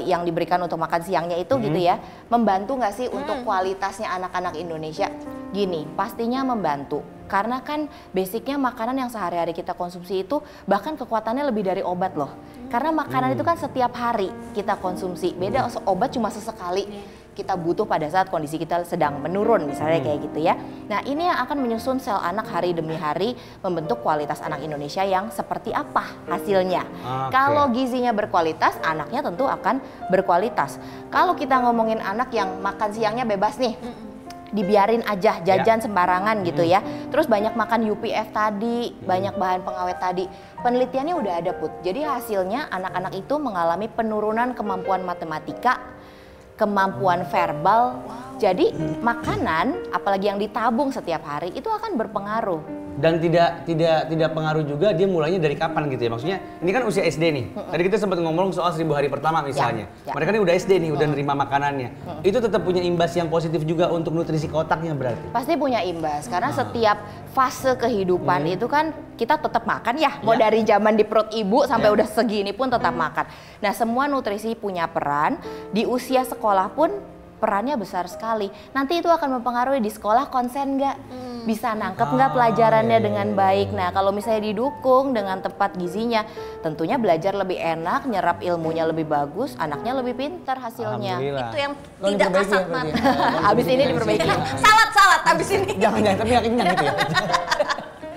yang diberikan untuk makan siangnya itu gitu ya, membantu nggak sih untuk kualitasnya anak-anak Indonesia? Gini, pastinya membantu. Karena kan basicnya makanan yang sehari-hari kita konsumsi itu bahkan kekuatannya lebih dari obat loh. Karena makanan itu kan setiap hari kita konsumsi. Beda obat cuma sesekali kita butuh pada saat kondisi kita sedang menurun misalnya kayak gitu ya. Nah, ini yang akan menyusun sel anak hari demi hari, membentuk kualitas anak Indonesia yang seperti apa hasilnya. Oke. Kalau gizinya berkualitas, anaknya tentu akan berkualitas. Kalau kita ngomongin anak yang makan siangnya bebas nih, dibiarin aja jajan sembarangan gitu ya. Terus banyak makan UPF tadi, banyak bahan pengawet tadi. Penelitiannya udah ada Put. Jadi hasilnya anak-anak itu mengalami penurunan kemampuan matematika, kemampuan verbal. Jadi makanan apalagi yang ditabung setiap hari itu akan berpengaruh. Dan tidak pengaruh juga dia mulainya dari kapan gitu ya. Maksudnya ini kan usia SD nih. Tadi kita sempat ngomong soal 1000 hari pertama misalnya. Ya. Mereka ini udah SD nih, udah nerima makanannya. Itu tetap punya imbas yang positif juga untuk nutrisi ke otaknya berarti. Pasti punya imbas karena setiap fase kehidupan itu kan kita tetap makan ya. Mau dari zaman di perut ibu sampai udah segini pun tetap makan. Nah, semua nutrisi punya peran. Di usia sekolah pun perannya besar sekali. Nanti itu akan mempengaruhi di sekolah konsen nggak, bisa nangkep nggak pelajarannya dengan baik. Nah kalau misalnya didukung dengan tepat gizinya, tentunya belajar lebih enak, nyerap ilmunya lebih bagus, anaknya lebih pintar hasilnya. Itu yang Lo tidak diperbaiki kasat ya, berarti mata. ya? Abis ini diperbaiki. Salad abis ini. Jangan, tapi gak kenyang gitu ya.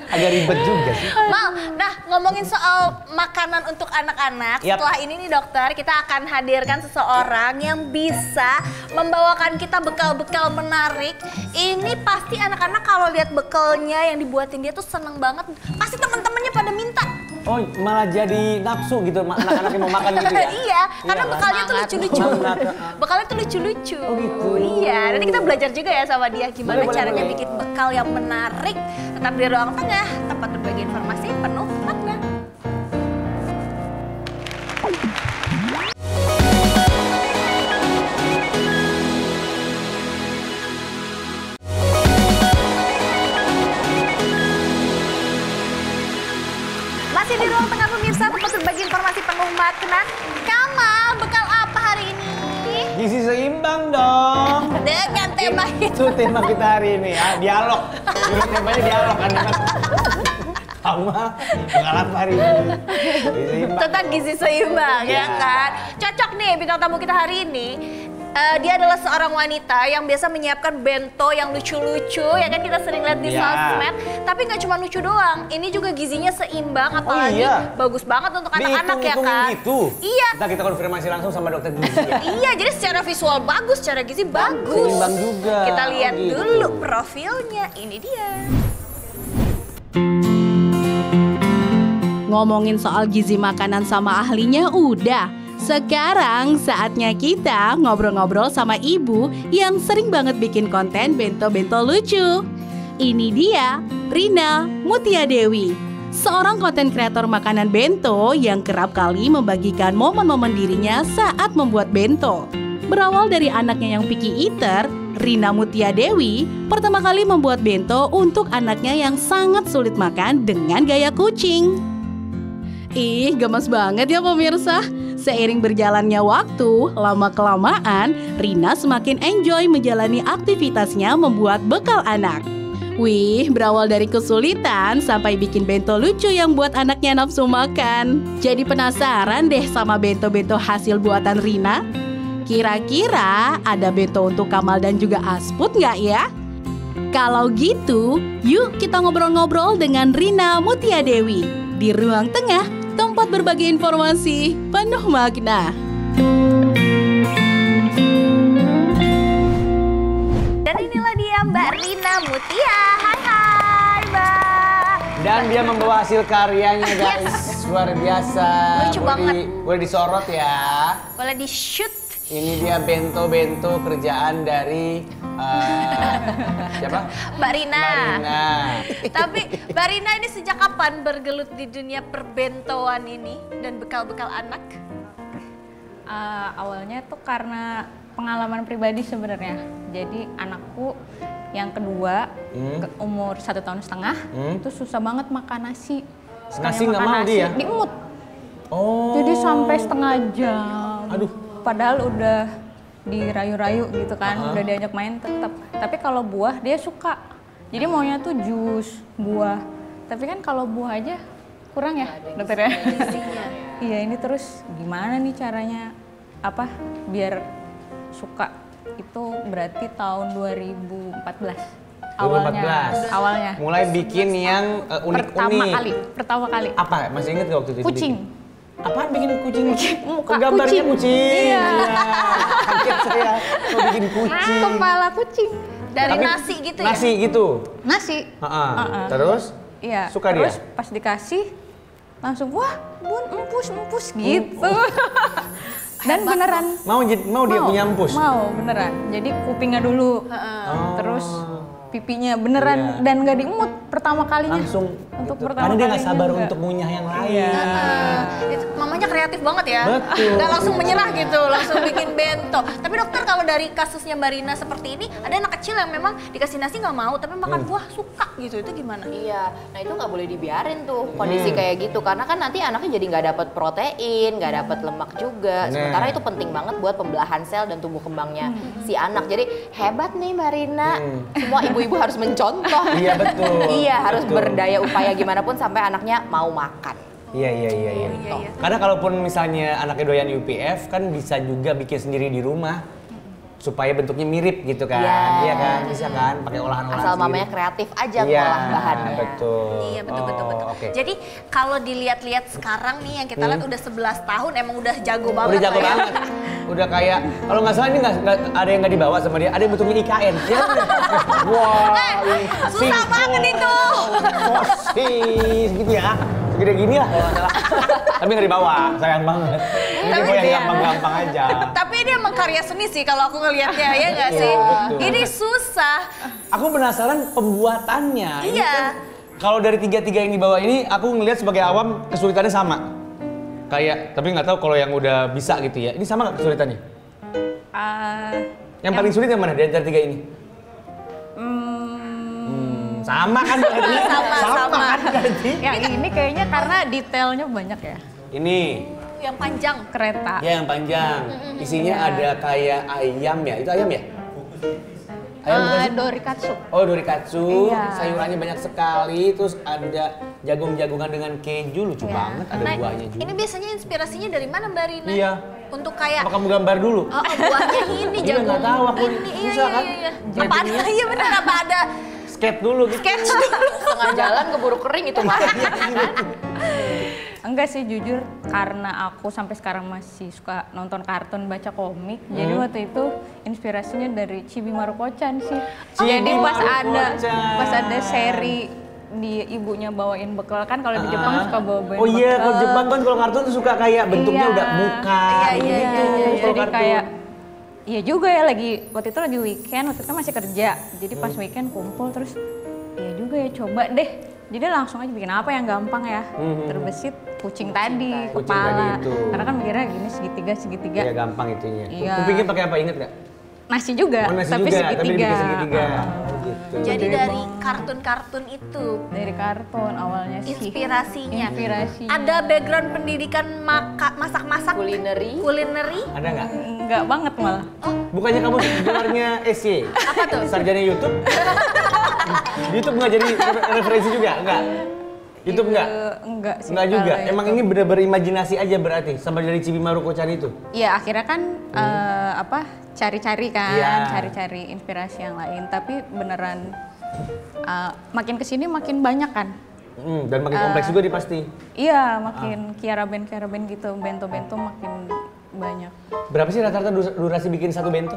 Agak ribet juga sih. Mal, nah ngomongin soal makanan untuk anak-anak, Yap. setelah ini nih dokter, kita akan hadirkan seseorang yang bisa membawakan kita bekal-bekal menarik. Ini pasti anak-anak kalau lihat bekalnya yang dibuatin dia tuh seneng banget. Pasti teman-temannya pada minta. Oh, malah jadi nafsu gitu anak-anak yang mau makan gitu ya? Iya, karena Iya, bekalnya tuh lucu-lucu. Semangat. Bekalnya tuh lucu-lucu. Oh, gitu. Iya, nanti kita belajar juga ya sama dia gimana Boleh, caranya boleh. bikin bekal yang menarik. Tetap di ruang tengah, tempat berbagi informasi penuh makna. Masih di ruang tengah pemirsa, tempat berbagi informasi penuh makna. Kamal, bekal apa hari ini? Gizi seimbang dong. Dengan tema Itu tema kita hari ini ya, dialog. Dulu temanya dialog kan. Sama, bakal apa hari ini? Gizi seimbang. tentang gizi seimbang ya Ya. kan. Cocok nih bintang tamu kita hari ini. Dia adalah seorang wanita yang biasa menyiapkan bento yang lucu-lucu ya kan, kita sering lihat di Ya. sosmed. Tapi nggak cuma lucu doang, ini juga gizinya seimbang, apalagi iya. bagus banget untuk anak-anak ya Dihitung-hitungin kan. gitu. Iya. Kita konfirmasi langsung sama dokter gizi ya. Iya, jadi secara visual bagus, secara gizi bagus. Seimbang juga. Kita lihat Oh, gitu. dulu profilnya, ini dia. Ngomongin soal gizi makanan sama ahlinya udah. Sekarang saatnya kita ngobrol-ngobrol sama ibu yang sering banget bikin konten bento-bento lucu. Ini dia Rina Mutia Dewi, seorang konten kreator makanan bento yang kerap kali membagikan momen-momen dirinya saat membuat bento. Berawal dari anaknya yang picky eater, Rina Mutia Dewi pertama kali membuat bento untuk anaknya yang sangat sulit makan dengan gaya kucing. Ih, gemes banget ya pemirsa. Seiring berjalannya waktu, lama-kelamaan Rina semakin enjoy menjalani aktivitasnya membuat bekal anak. Wih, berawal dari kesulitan sampai bikin bento lucu yang buat anaknya nafsu makan. Jadi penasaran deh sama bento-bento hasil buatan Rina? Kira-kira ada bento untuk Kamal dan juga Asput nggak ya? Kalau gitu, yuk kita ngobrol-ngobrol dengan Rina Mutia Dewi di Ruang Tengah, tempat berbagi informasi penuh makna. Dan inilah dia Mbak Rina Mutia. Hai Mbak. Dan dia membawa hasil karyanya guys, luar biasa. Lucu banget. Boleh disorot ya. Boleh di shoot. Ini dia bento-bento kerjaan dari siapa? Mbak Rina. Mbak Rina. Tapi Mbak Rina ini sejak kapan bergelut di dunia perbentoan ini dan bekal-bekal anak? Awalnya tuh karena pengalaman pribadi sebenarnya. Jadi anakku yang kedua umur 1,5 tahun itu susah banget makan nasi. Nasi Sekali nggak makan mau dia? diemut. Oh. Jadi sampai setengah jam. Aduh. Padahal udah dirayu-rayu gitu kan, udah diajak main tetap. Tapi kalau buah dia suka. Jadi maunya tuh jus buah. Tapi kan kalau buah aja kurang ya, dokter ya. Iya, ini terus gimana nih caranya biar suka? Itu berarti tahun 2014. Awalnya. Mulai bikin yang unik-unik. Pertama kali. Apa? Masih inget gak waktu itu? Kucing. Apaan bikin kucing? Muka Gambarnya kucing. Iya. Kaget saya. Mau bikin kucing. Kepala kucing. Dari Tapi nasi gitu ya? Nasi gitu. Nasi. Terus? Iya. Suka terus dia? pas dikasih langsung wah bun empus gitu. Dan beneran Mau dia punya empus? Mau beneran. Jadi kupingnya dulu. Terus pipinya beneran dan nggak diemut pertama kalinya. Langsung untuk gitu. pertama Karena dia nggak kalinya sabar nggak. untuk ngunyah yang lain. Iya. Mamanya kreatif kreatif banget ya. Betul. Nggak langsung menyerah gitu, langsung bikin bento. Tapi dokter, kalau dari kasusnya Mbak Rina seperti ini, ada anak kecil yang memang dikasih nasi nggak mau, tapi makan buah suka gitu, itu gimana? Iya, nah itu nggak boleh dibiarin tuh kondisi kayak gitu, karena kan nanti anaknya jadi nggak dapat protein, nggak dapat lemak juga. Sementara itu penting banget buat pembelahan sel dan tumbuh kembangnya si anak. Jadi hebat nih Mbak Rina, semua ibu-ibu harus mencontoh. Iya betul. Iya, harus Betul. berdaya upaya gimana pun sampai anaknya mau makan. Iya. Karena kalaupun misalnya anaknya doyan UPF kan bisa juga bikin sendiri di rumah supaya bentuknya mirip gitu kan. Iya kan, bisa kan pakai olahan-olahan Asal sendiri. mamanya kreatif aja Iya, ngolah bahannya. betul. Iya betul. Oke. Jadi kalau dilihat-lihat sekarang nih yang kita lihat udah 11 tahun emang udah jago banget. Udah jago lah ya. banget. Udah kayak kalau nggak salah ini nggak ada yang nggak dibawa sama dia, ada yang bentuknya IKN. Ya, wah, Susah banget itu. Sosis gitu ya. Segede gini lah kalau nggak salah. Tapi nggak dibawa, sayang banget. Ini Tapi gue yang dia- gampang-gampang aja. Tapi ini emang karya seni sih kalau aku ngelihatnya, ya nggak sih? betul. Ini susah. Aku penasaran pembuatannya. Ini Iya. kan, kalau dari tiga-tiga yang dibawa ini, aku ngelihat sebagai awam kesulitannya sama. Kayak, tapi nggak tahu kalau yang udah bisa gitu ya. Ini sama nggak kesulitannya? Yang paling sulit yang mana di antara tiga ini? Sama kan berarti? Sama. kan berarti? Yang ini kayaknya karena detailnya banyak ya. Ini, Yang panjang. Kereta. ya yang panjang. Isinya ada kayak ayam ya. Itu ayam ya? Ayam bukan sih? Dorikatsu. Oh, dorikatsu, Iya. sayurannya banyak sekali, terus ada jagung-jagungan dengan keju, lucu banget, ada Nah, buahnya juga. ini biasanya inspirasinya dari mana Mbak Rina? Iya. Untuk kayak Apa kamu gambar dulu? buahnya ini Iya, jagung. nggak tahu aku, Ini, susah kan? Iya. Apa ada? Iya benar, apa ada Skate dulu gitu. sketch dulu? Tengah jalan keburu kering itu Pak. Enggak sih, jujur karena aku sampai sekarang masih suka nonton kartun, baca komik. Jadi waktu itu inspirasinya dari Chibi Maruko-chan sih. Jadi pas ada seri di ibunya bawain bekal, kan kalau di Jepang suka bawain Oh iya, kalau bekal. Jepang kan kalau kartun tuh suka kayak bentuknya Iya. udah muka gitu. Iya, kalau jadi kartun. kayak iya juga ya, waktu itu lagi weekend, waktu itu masih kerja. Jadi pas weekend kumpul terus iya juga ya, coba deh. Jadi langsung aja bikin apa yang gampang ya. Terbesit kucing tadi, Kucing kepala. tadi itu. Karena kan mikirnya gini segitiga. Iya gampang itunya. Iya. Kupingnya pakai apa, inget nggak? Nasi juga, Oh, nasi tapi juga, segitiga. tapi dibikin segitiga. Oh, gitu. Jadi dari kartun-kartun itu Dari kartun awalnya sih. inspirasinya. Inspirasinya. Ada background pendidikan masak-masak Kulineri. kulineri? Ada nggak? Enggak banget malah. Bukannya kamu gelarnya SY? Apa tuh? Sarjana YouTube? Di YouTube nggak jadi referensi juga? Enggak? YouTube nggak? Enggak sih. Enggak juga? kalau Emang itu. ini bener-bener imajinasi aja berarti? Sama dari Chibi Maruko-chan itu? Iya, akhirnya kan cari-cari kan, Iya. cari-cari inspirasi yang lain. Tapi beneran makin kesini makin banyak kan. Dan makin kompleks juga dia pasti. Iya, makin Kiara Band gitu, bento-bento makin banyak. Berapa sih rata-rata durasi bikin satu bento?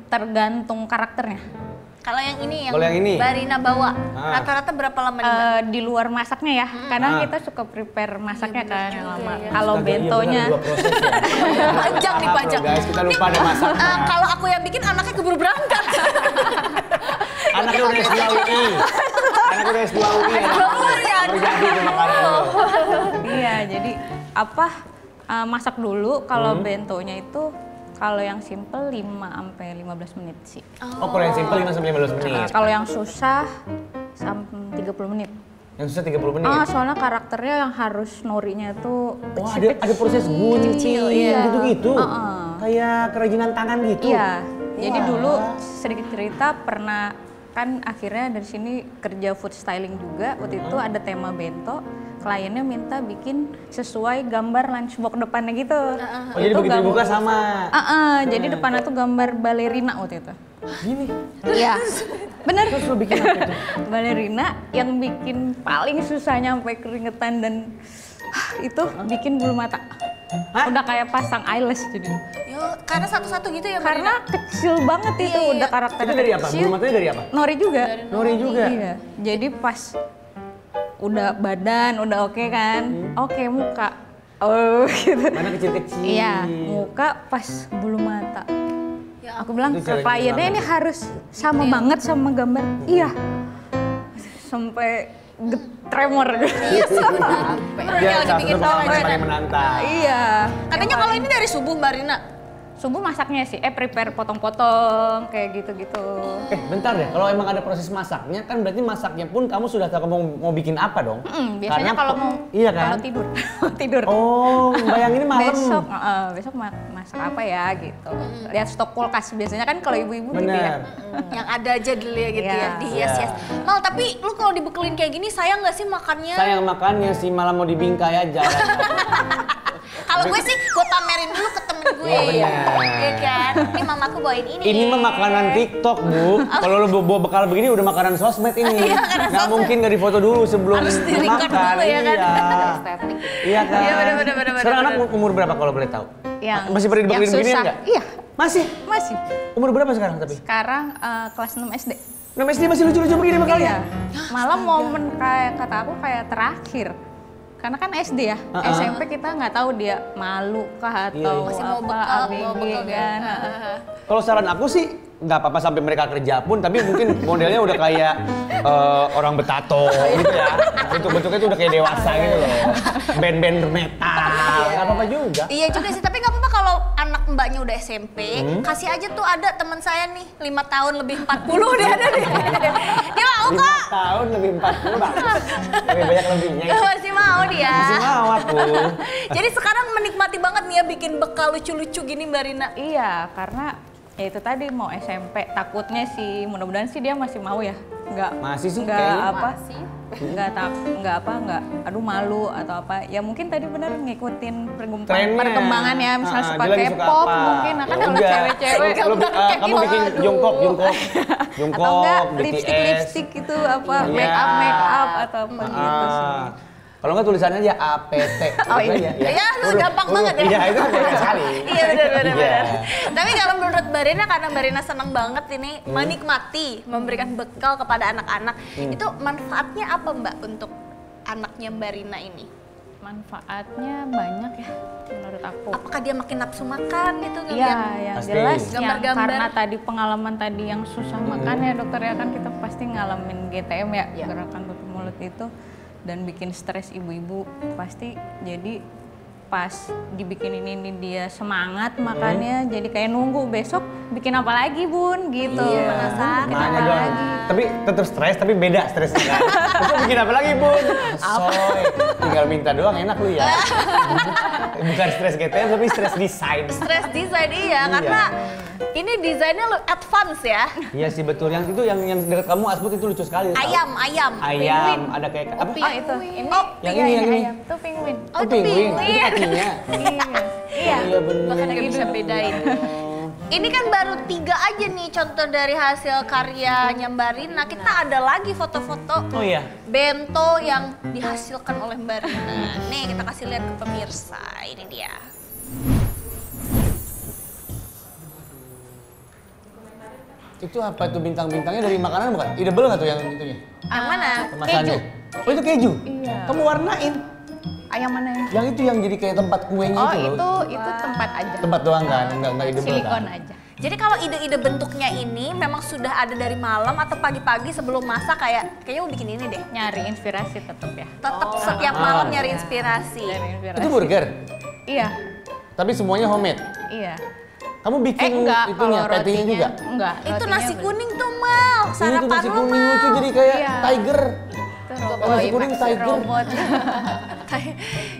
Tergantung karakternya. Kalau yang ini yang Kalau yang ini? Mbak Rina bawa, Ah. rata-rata berapa lama nih, Mbak? Di luar masaknya ya, kadang Ah. kita suka prepare masaknya kan yang lama. ya. Kalau Astaga, iya, bentonya, bener, dua proses ya. Panjang nih, Maaf panjang. loh, guys, kita lupa ada masaknya. Kalau aku yang bikin anaknya keburu berangkat. Anaknya udah S2 UI. Anaknya udah S2 UI. ya. Baru jadi tuh makanan lo. iya. Jadi masak dulu. Kalau bentonya itu kalau yang simple 5-15 menit sih. Oh, kalau yang simple 5-15 menit. Kalau yang susah sampai 30 menit. Yang susah 30 menit. Soalnya karakternya yang harus norinya tuh Wah, ada proses gunting iya. gitu-gitu. Kayak kerajinan tangan gitu. Iya. Jadi dulu sedikit cerita pernah kan akhirnya dari sini kerja food styling juga. Waktu itu ada tema bento. Kliennya minta bikin sesuai gambar lunchbox depannya gitu. Oh, jadi begitu dibuka sama. Jadi depannya tuh gambar balerina waktu itu. Gini. Iya. Bener. Terus lo bikin apa itu? Balerina yang bikin paling susahnya sampai keringetan dan itu bikin bulu mata. Udah kayak pasang eyelash jadi. Yo, karena satu-satu gitu ya, Mbak Karena Rina? kecil banget itu Iya. udah karakternya Itu dari apa? kecil. Bulu matanya dari apa? Nori juga. Nori juga? Iya. Jadi pas udah badan udah oke kan. Oke, muka. Oh gitu. Mana kecil-kecil. Iya, muka pas bulu mata. Ya Aku bilang Itu ke challenging kliennya ini banget. harus sama banget sama gambar. Iya. Sampai tremor. Iya sama. Kayak Dia lagi salah bikin satu pengalaman konten. yang paling menantang. Iya. Katanya kalau ini dari subuh Mbak Rina. Subuh masaknya sih, prepare potong-potong kayak gitu-gitu. Bentar deh, kalau emang ada proses masaknya kan berarti masaknya pun kamu sudah tahu mau bikin apa dong? Biasanya Karena kalau mau iya kan? kalau tidur, tidur. Oh, bayangin ini malam. Besok masak apa ya gitu. Lihat stok kulkas biasanya kan kalau ibu-ibu gitu ya. Bener. Yang ada aja dulu ya gitu Iya. ya, dihias-hias. Mal, tapi lu kalau dibekelin kayak gini sayang nggak sih makannya? Sayang makannya sih malah mau dibingkai aja. Kalau gue sih gue pamerin dulu ke temen gue. Iya, bener. Iya kan? Ini mamaku bawain ini. Ini mah makanan TikTok, Bu. Kalau lu bawa bekal begini udah makanan sosmed ini. Iya, makanan Nggak sosmed. mungkin nggak difoto dulu sebelum Harus di-record makan. dulu ya kan? Iya. Estetik. Iya kan? Iya, bener. Sekarang anak umur berapa kalau boleh tahu? Yang Masih pada dibekelin yang begini susah. enggak? Iya, Masih? masih. Umur berapa sekarang tapi? Sekarang kelas 6 SD. 6 SD masih lucu-lucu begini bekalnya? Iya. Malah momen kayak kata aku kayak terakhir. Karena kan SD ya, SMP kita nggak tahu dia malu kah atau Iya. Masih mau apa, bekal, ABG mau bekal kan. Kalau saran aku sih nggak apa-apa sampai mereka kerja pun, tapi mungkin modelnya udah kayak orang betato gitu ya. Bentuk-bentuknya tuh udah kayak dewasa gitu loh. Band-band metal, nggak apa-apa juga. Iya juga sih, tapi nggak apa-apa kalau anak mbaknya udah SMP, kasih aja tuh ada teman saya nih 5 tahun lebih 40 dia ada nih. Dia mau 5 kok. tahun lebih 40 bagus. Lebih banyak lebihnya. Masih mau dia. Masih mau aku. Jadi sekarang menikmati banget nih ya bikin bekal lucu-lucu gini Mbak Rina. Iya, karena ya itu tadi mau SMP, takutnya sih mudah-mudahan sih dia masih mau ya. Masih sih nggak kayaknya. apa nggak aduh malu atau apa ya mungkin tadi benar ngikutin Trennya. perkembangannya misalnya suka dia lagi suka K-pop apa? mungkin nah kan Ya kalau udah. cewek-cewek Kamu bikin Jungkook, atau enggak BTS. lipstick itu apa Iya. make up atau apa gitu sih. Kalau nggak tulisannya aja APT. Oh, iya. Gitu aja, Iya, itu gampang banget ya. Iya, itu gampang sekali. Iya benar. Iya. Tapi kalau menurut Mbak Rina, karena Mbak Rina senang banget ini menikmati, memberikan bekal kepada anak-anak, itu manfaatnya apa Mbak untuk anaknya Mbak Rina ini? Manfaatnya banyak ya menurut aku. Apakah dia makin nafsu makan gitu Iya, ngeliat? yang Pasti. jelas yang Gambar-gambar. karena tadi pengalaman tadi yang susah makan ya dokter ya kan kita pasti ngalamin GTM ya, gerakan tutup mulut itu dan bikin stres ibu-ibu pasti jadi pas dibikinin ini dia semangat makannya jadi kayak nunggu besok bikin apa lagi bun gitu penasaran bikin Makanya apa dong. lagi. Tapi tetap stres, tapi beda stresnya kan. Besok bikin apa lagi, Bun? Soy. Tinggal minta doang, enak lu ya. Bukan stres GTM, tapi stres desain. Stres desain iya, karena ini desainnya advance ya. Iya sih betul. Yang itu yang dekat kamu Asbut itu lucu sekali. tahu. Ayam. Ayam, ada kayak apa? Oh itu ini Yang ini, yang ini. ayam tuh penguin. Oh, itu penguin. Itu kakinya. Iya. Iya bener. Bahkan nggak bisa bedain. Ini kan baru 3 aja nih contoh dari hasil karyanya Mbak Rina. Kita ada lagi foto-foto Oh iya. bento yang dihasilkan oleh Mbak Rina. Nih kita kasih lihat ke pemirsa. Ini dia. Itu apa tuh bintang-bintangnya dari makanan bukan? Edible nggak tuh yang itunya? Yang mana? Kemasannya? Oh itu keju? Iya. Kamu warnain? Ayam mana ya? Yang itu yang jadi kayak tempat kuenya Oh itu loh. itu tempat aja. Tempat doang kan? Enggak edible Silikon kan? aja. Jadi kalau ide-ide bentuknya ini memang sudah ada dari malam atau pagi-pagi sebelum masak kayaknya mau bikin ini deh. Nyari inspirasi tetap ya. Tetap setiap malam nyari inspirasi. Nyari inspirasi. Itu burger? Iya, Tapi semuanya homemade? iya. Kamu bikin Enggak, itunya, kalau patty-nya rotinya juga? enggak. Itu rotinya nasi beli. kuning tuh Mal, Ini tuh sarapan nasi lu kuning Mal. lucu jadi kayak Iya. tiger. Itu robot. Nasi kuning tiger. Robot.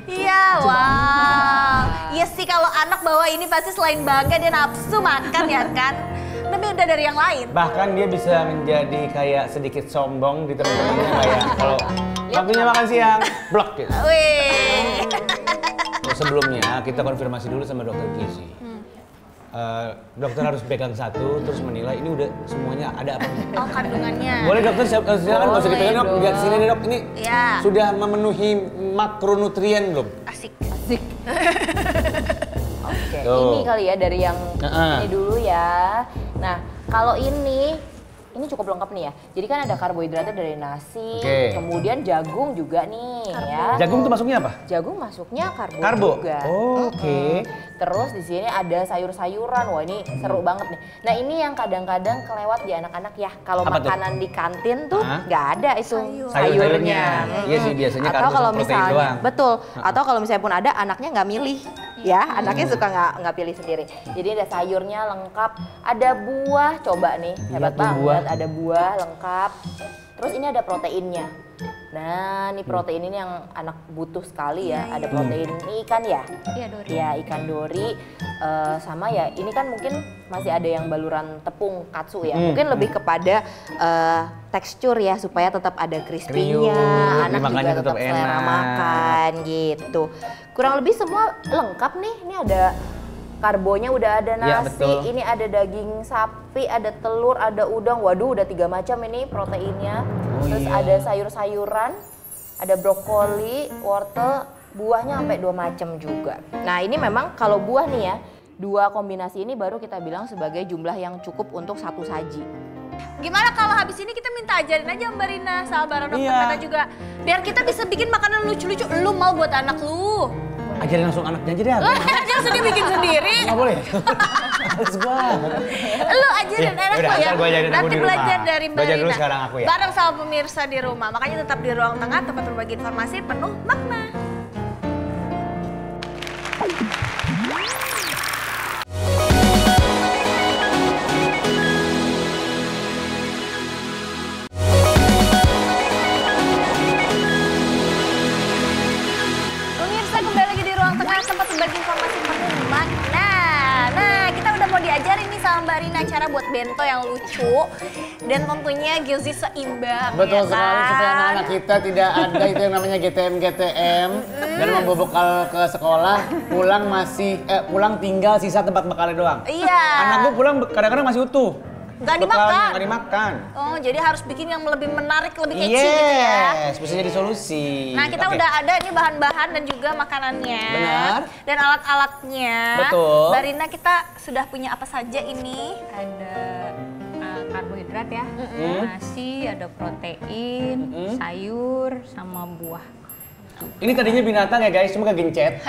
Iya, wow. Iya sih kalau anak bawa ini pasti selain bangga dia nafsu makan ya kan. Tapi beda dari yang lain. Bahkan dia bisa menjadi kayak sedikit sombong di teman-temannya kayak kalau waktunya makan siang, blok gitu. Wih. Sebelumnya kita konfirmasi dulu sama dokter gizi. Dokter harus pegang satu terus menilai ini udah semuanya ada apa enggak. Oh kandungannya. Boleh dokter silakan nggak usah dipegang dok. Lihat sini deh dok ini Iya. sudah memenuhi makronutrien belum? Asik. Asik. Oke, Tuh. ini kali ya dari yang Heeh. ini dulu ya. Nah, kalau ini ini cukup lengkap nih ya. Jadi kan ada karbohidratnya dari nasi, Oke. kemudian jagung juga nih ya. Jagung tuh masuknya apa? Jagung masuknya karbo, Karbo? juga. Oh, oke. Terus di sini ada sayur-sayuran. Wah, ini seru banget nih. Nah, ini yang kadang-kadang kelewat di anak-anak ya. Kalau Apa tuh? makanan di kantin tuh Hah? nggak ada itu Sayur-sayurnya. Iya sih, biasanya Atau karbo kalau sama protein misalnya doang. betul. Atau kalau misalnya pun ada, anaknya nggak milih. Ya, anaknya suka nggak pilih sendiri. Jadi ada sayurnya lengkap, ada buah. Coba nih, hebat tuh banget. buah. Ada buah lengkap. Terus ini ada proteinnya. Nah, ini protein ini yang anak butuh sekali ya. Ada protein ini ikan ya? Iya, dori. Ya, ikan dori. Sama ya, ini kan mungkin masih ada yang baluran tepung katsu ya. Mungkin lebih kepada tekstur ya, supaya tetap ada crispy-nya. Kriuk, Anak dimakannya juga tetap tetap selera enak. makan gitu. Kurang lebih semua lengkap nih. Ini ada karbonya, udah ada Ya, nasi, betul. ini ada daging sapi, ada telur, ada udang. Waduh, udah 3 macam ini proteinnya. Terus ada sayur-sayuran, ada brokoli, wortel, buahnya sampai 2 macam juga. Nah, ini memang kalau buah nih ya, 2 kombinasi ini baru kita bilang sebagai jumlah yang cukup untuk satu saji. Gimana kalau habis ini kita minta ajarin aja Mbak Rina sama Bara Dokter Iya. Meta juga. Biar kita bisa bikin makanan lucu-lucu. Lu mau buat anak lu. Ajarin langsung anaknya aja deh. Jangan sedih bikin sendiri. Nggak boleh. Harus banget. Lu ajarin Ya, anak udah, lu ya. ntar gua ajarin aku Nanti di rumah. belajar dari Mbak Belajar dulu Rina. sekarang aku ya. Bareng sama pemirsa di rumah. Makanya tetap di Ruang Tengah, tempat berbagi informasi penuh makna. Pemirsa, kembali lagi di Ruang Tengah, tempat berbagi informasi penuh makna. Nah, kita udah mau diajarin nih sama Mbak Rina cara buat bento yang lucu dan tentunya gizi seimbang. Betul ya sekali, kan? supaya anak-anak kita tidak ada itu yang namanya GTM dan membobokal ke sekolah, pulang tinggal sisa tempat bekalnya doang. Iya. Anak gue pulang kadang-kadang masih utuh. Nggak Bekalnya dimakan. nggak dimakan. Oh, jadi harus bikin yang lebih menarik, lebih catchy gitu ya. Yes, bisa jadi solusi. Nah, kita Oke. udah ada nih bahan-bahan dan juga makanannya. Benar. Dan alat-alatnya. Betul. Mbak Rina, kita sudah punya apa saja ini? Ada karbohidrat ya, nasi, ada protein, sayur, sama buah. Ini tadinya binatang ya guys, cuma kegencet.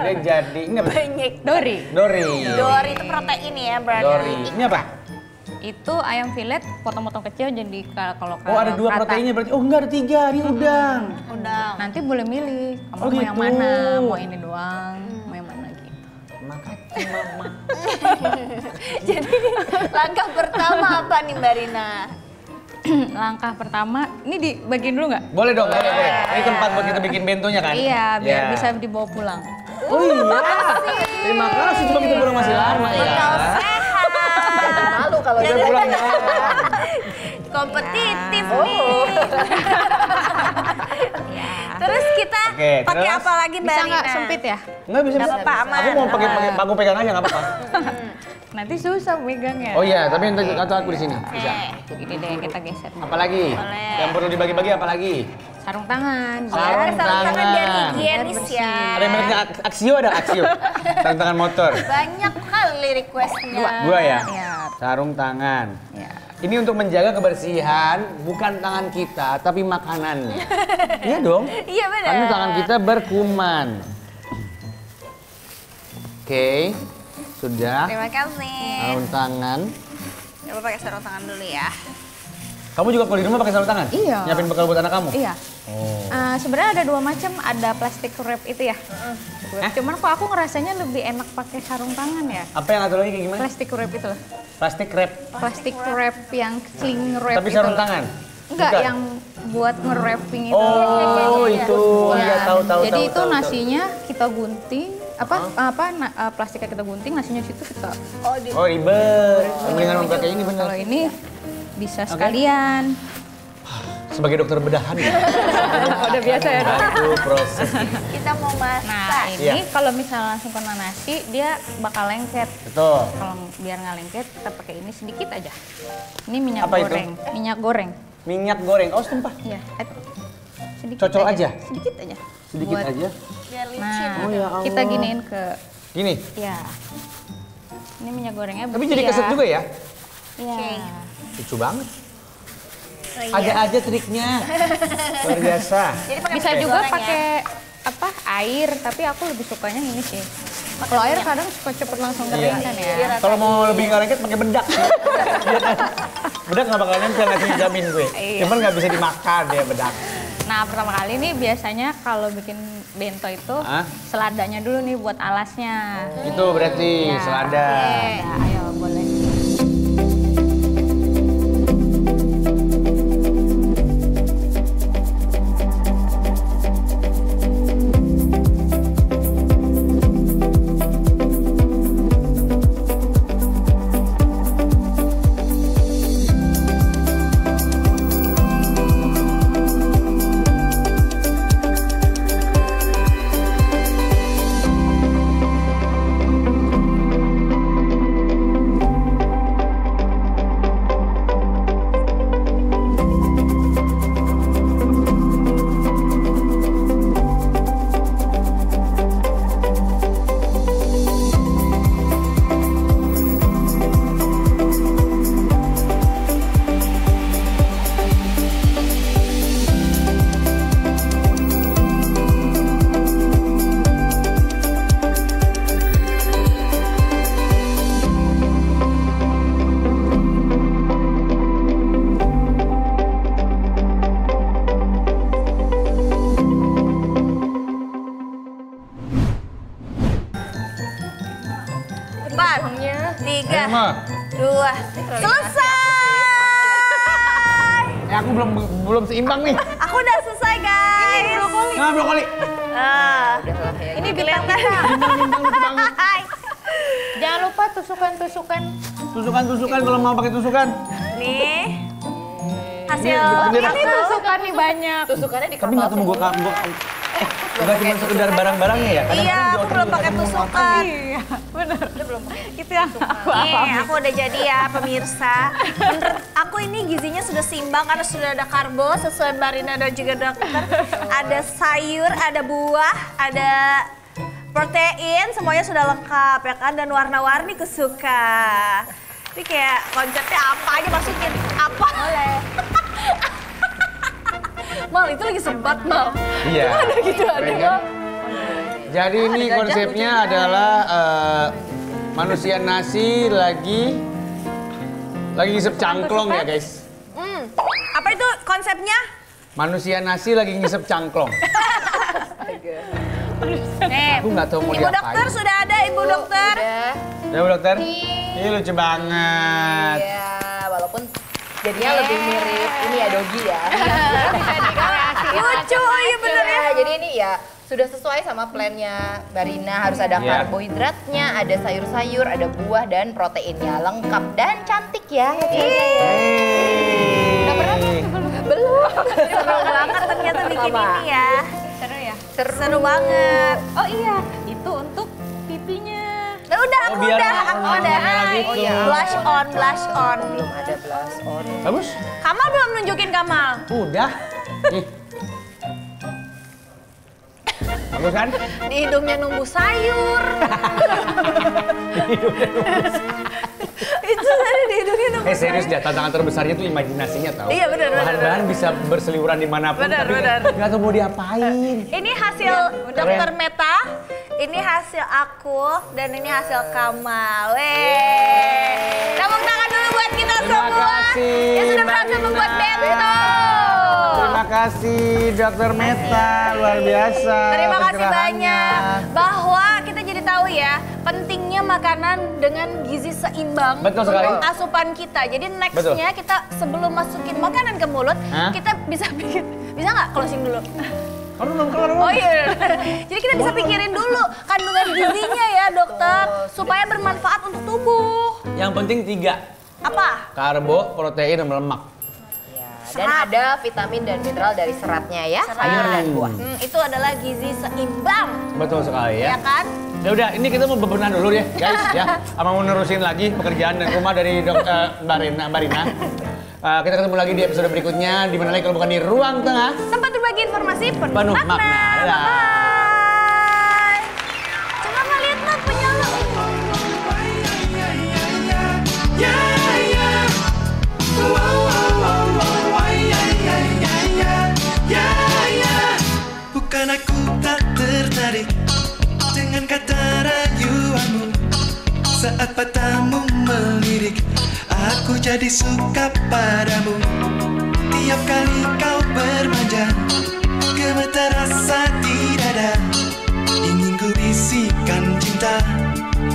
Dia jadi, ini apa? Banyak. Dori. Dori. Dori itu protein ya, berarti. Dori. Ini apa? Itu ayam filet potong-potong kecil, jadi kalau Oh ada 2 proteinnya berarti. Oh enggak, ada 3, ini udang. Udang. Nanti boleh milih, kamu Oh, mau yang gitu. mana, mau ini doang, mau yang mana gitu. Makasih mama. Jadi langkah pertama apa nih Mbak Rina? Langkah pertama, ini dibagiin dulu nggak? Boleh dong, boleh, boleh. Ini tempat buat kita bikin bentonya kan? Iya, biar Ya. bisa dibawa pulang. Oh iya. Terima kasih, cuma kita pulang masih lama ya. Bekal sehat. Malu kalau Kita dia pulang ya. Kompetitif Oh. nih. Terus kita Oke, pakai terus? apa lagi Mbak Bisa Rina? nggak sempit ya? Enggak bisa. Nggak bisa. apa-apa, aman. Aku mau pakai aku pegang aja nggak apa-apa. Nanti susah megangnya. Oh iya, tapi nanti atau aku di sini. Bisa. Gini deh, kita geser. Apalagi? Boleh. Yang perlu dibagi-bagi apa lagi? Sarung tangan. Sarung Sarung tangan biar tangan. higienis ya. Ada yang mereknya Axio, ada Axio. Sarung tangan motor. Banyak kali requestnya. Dua ya? Iya. Sarung tangan. Ya. Ini untuk menjaga kebersihan, bukan tangan kita, tapi makanannya. Iya dong. Iya benar. Karena tangan kita berkuman. Oke, sudah. Terima kasih. Sarung tangan. Coba pakai sarung tangan dulu ya. Kamu juga kalau di rumah pakai sarung tangan? Iya. Nyiapin bekal buat anak kamu? Iya. Oh. Sebenarnya ada 2 macam, ada plastik wrap itu ya. Cuman kok aku ngerasanya lebih enak pakai sarung tangan ya. Apa yang satu lagi kayak gimana? Plastik wrap itu loh. Plastik wrap. Plastik wrap yang cling wrap Tapi itu sarung loh. tangan? Enggak, Bukan? yang buat nge-wrapping itu. Oh, itu. Iya, tahu tahu Jadi tahu, itu tahu, nasinya kita gunting, plastiknya kita gunting, nasinya situ kita. Oh, ribet. Mendingan memakai ini benar. Kalau ini bisa sekalian. Sebagai dokter bedahan ya. Udah biasa ya, Dok? Aduh, proses. Kita mau masak. Nah, ini kalau misalnya langsung kena nasi, dia bakal lengket. Betul. Kalau biar nggak lengket, kita pakai ini sedikit aja. Ini minyak Apa itu? goreng. Minyak goreng. Minyak goreng. Oh, sumpah. Iya. Sedikit Cocol aja? Sedikit aja. Sedikit Buat- aja. Biar licin. Nah, Oh, ya Allah. kita giniin ke, Gini. ya. Ini minyak gorengnya Tapi bersih jadi keset ya. juga ya? Iya. Oke. Lucu banget. Oh, iya. Ada aja triknya. Luar biasa. Jadi pakai Bisa minyak juga goreng ya? pakai apa air, tapi aku lebih sukanya ini sih. Kalau air kadang suka cepet langsung kering kan ya. Kalau mau lebih nggak lengket pakai bedak. Bedak nggak bakal nempel, nggak sih jamin gue. Iya. Cuman nggak bisa dimakan ya bedak. Nah pertama kali nih biasanya kalau bikin bento itu Hah? seladanya dulu nih buat alasnya. Itu berarti selada. Ya, ayo boleh. Empat, tiga, Emma. dua, selesai. Aku belum seimbang nih. Aku udah selesai guys. Ini brokoli. Nah, brokoli. Ini kelihatan. Jangan lupa tusukan-tusukan. Tusukan kalau mau pakai tusukan. Nih hasil Ini tusukan nih banyak. Tusukannya di Tapi nggak temu gue Enggak cuma sekedar barang-barangnya ya? Iya, aku belum pakai tusukan. Iya, bener. Itu yang aku Nih, aku udah jadi ya pemirsa. Menurut aku ini gizinya sudah seimbang karena sudah ada karbo sesuai Mbak Rina dan juga dokter. Ada sayur, ada buah, ada protein, semuanya sudah lengkap ya kan, dan warna-warni kesuka. Ini kayak konsepnya apa aja masukin apa? Boleh. Mal, itu lagi sebat, Mal. Iya. Ada gitu, ada Mal. Jadi ini konsepnya adalah manusia nasi lagi ngisep cangklong ya guys. Apa itu konsepnya? Manusia nasi lagi ngisep cangklong. Nih, Aku nggak tahu mau Ibu diapain. dokter sudah ada, Ibu dokter. Ya Bu dokter? Ini lucu banget. Iya, walaupun jadinya lebih mirip ini ya Dogi ya. Lucu, iya bener ya. Jadi ini ya sudah sesuai sama plannya Mbak Rina, harus ada Iya. karbohidratnya, ada sayur-sayur, ada buah dan proteinnya lengkap dan cantik ya. Udah pernah? Belum. Seru banget ternyata bikin ini ya. Seru ya? Seru banget. Oh iya, itu untuk pipinya. Nah, udah, aku biar udah, nggak aku udah. merah gitu. Oh, iya. Blush on, blush on. Belum ada blush on. Bagus? Kamal belum nunjukin Kamal. Udah. Nih. Bagus kan? Di hidungnya nunggu sayur. Itu tadi di hidungnya nunggu Serius deh, tantangan terbesarnya tuh imajinasinya tau. Iya, benar, benar, Bahan-bahan bisa berseliweran dimanapun, Benar, tapi benar. nggak tahu mau diapain. Ini hasil dokter Meta, ini hasil aku, dan ini hasil Kamal. Tepuk tangan dulu buat kita Terima semua kasih, yang sudah Mbak berhasil Rina. membuat bento. Terima kasih Dokter Meta, luar biasa. Terima kasih pencerahannya. banyak. Bahwa kita jadi tahu ya, pentingnya makanan dengan gizi seimbang Betul sekali. untuk asupan kita. Jadi nextnya kita sebelum masukin makanan ke mulut, Hah? kita bisa pikir, bisa nggak closing dulu? Kamu belum keluar. Oh iya, jadi kita bisa pikirin dulu kandungan gizinya ya dokter, supaya bermanfaat untuk tubuh. Yang penting 3. Apa? Karbo, protein, dan lemak. Dan ada vitamin dan mineral dari seratnya ya, sayur dan buah. Itu adalah gizi seimbang, Betul sekali ya ya. kan? Ya udah, ini kita mau bebenah dulu ya, guys ya. Sama mau nerusin lagi pekerjaan dan rumah dari Mbak Rina. Kita ketemu lagi di episode berikutnya, di mana lagi kalau bukan di Ruang Tengah. Tempat berbagi informasi penuh, Penuh makna. makna. Dadah. Bye. Coba nggak lihat Mak, penyala. Yeah, yeah. Kata-katamu melirik, aku jadi suka padamu. Tiap kali kau bermanja, gemetar rasa di dada. Ingin ku bisikan cinta,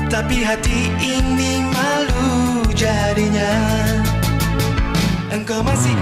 tapi hati ini malu jadinya. Engkau masih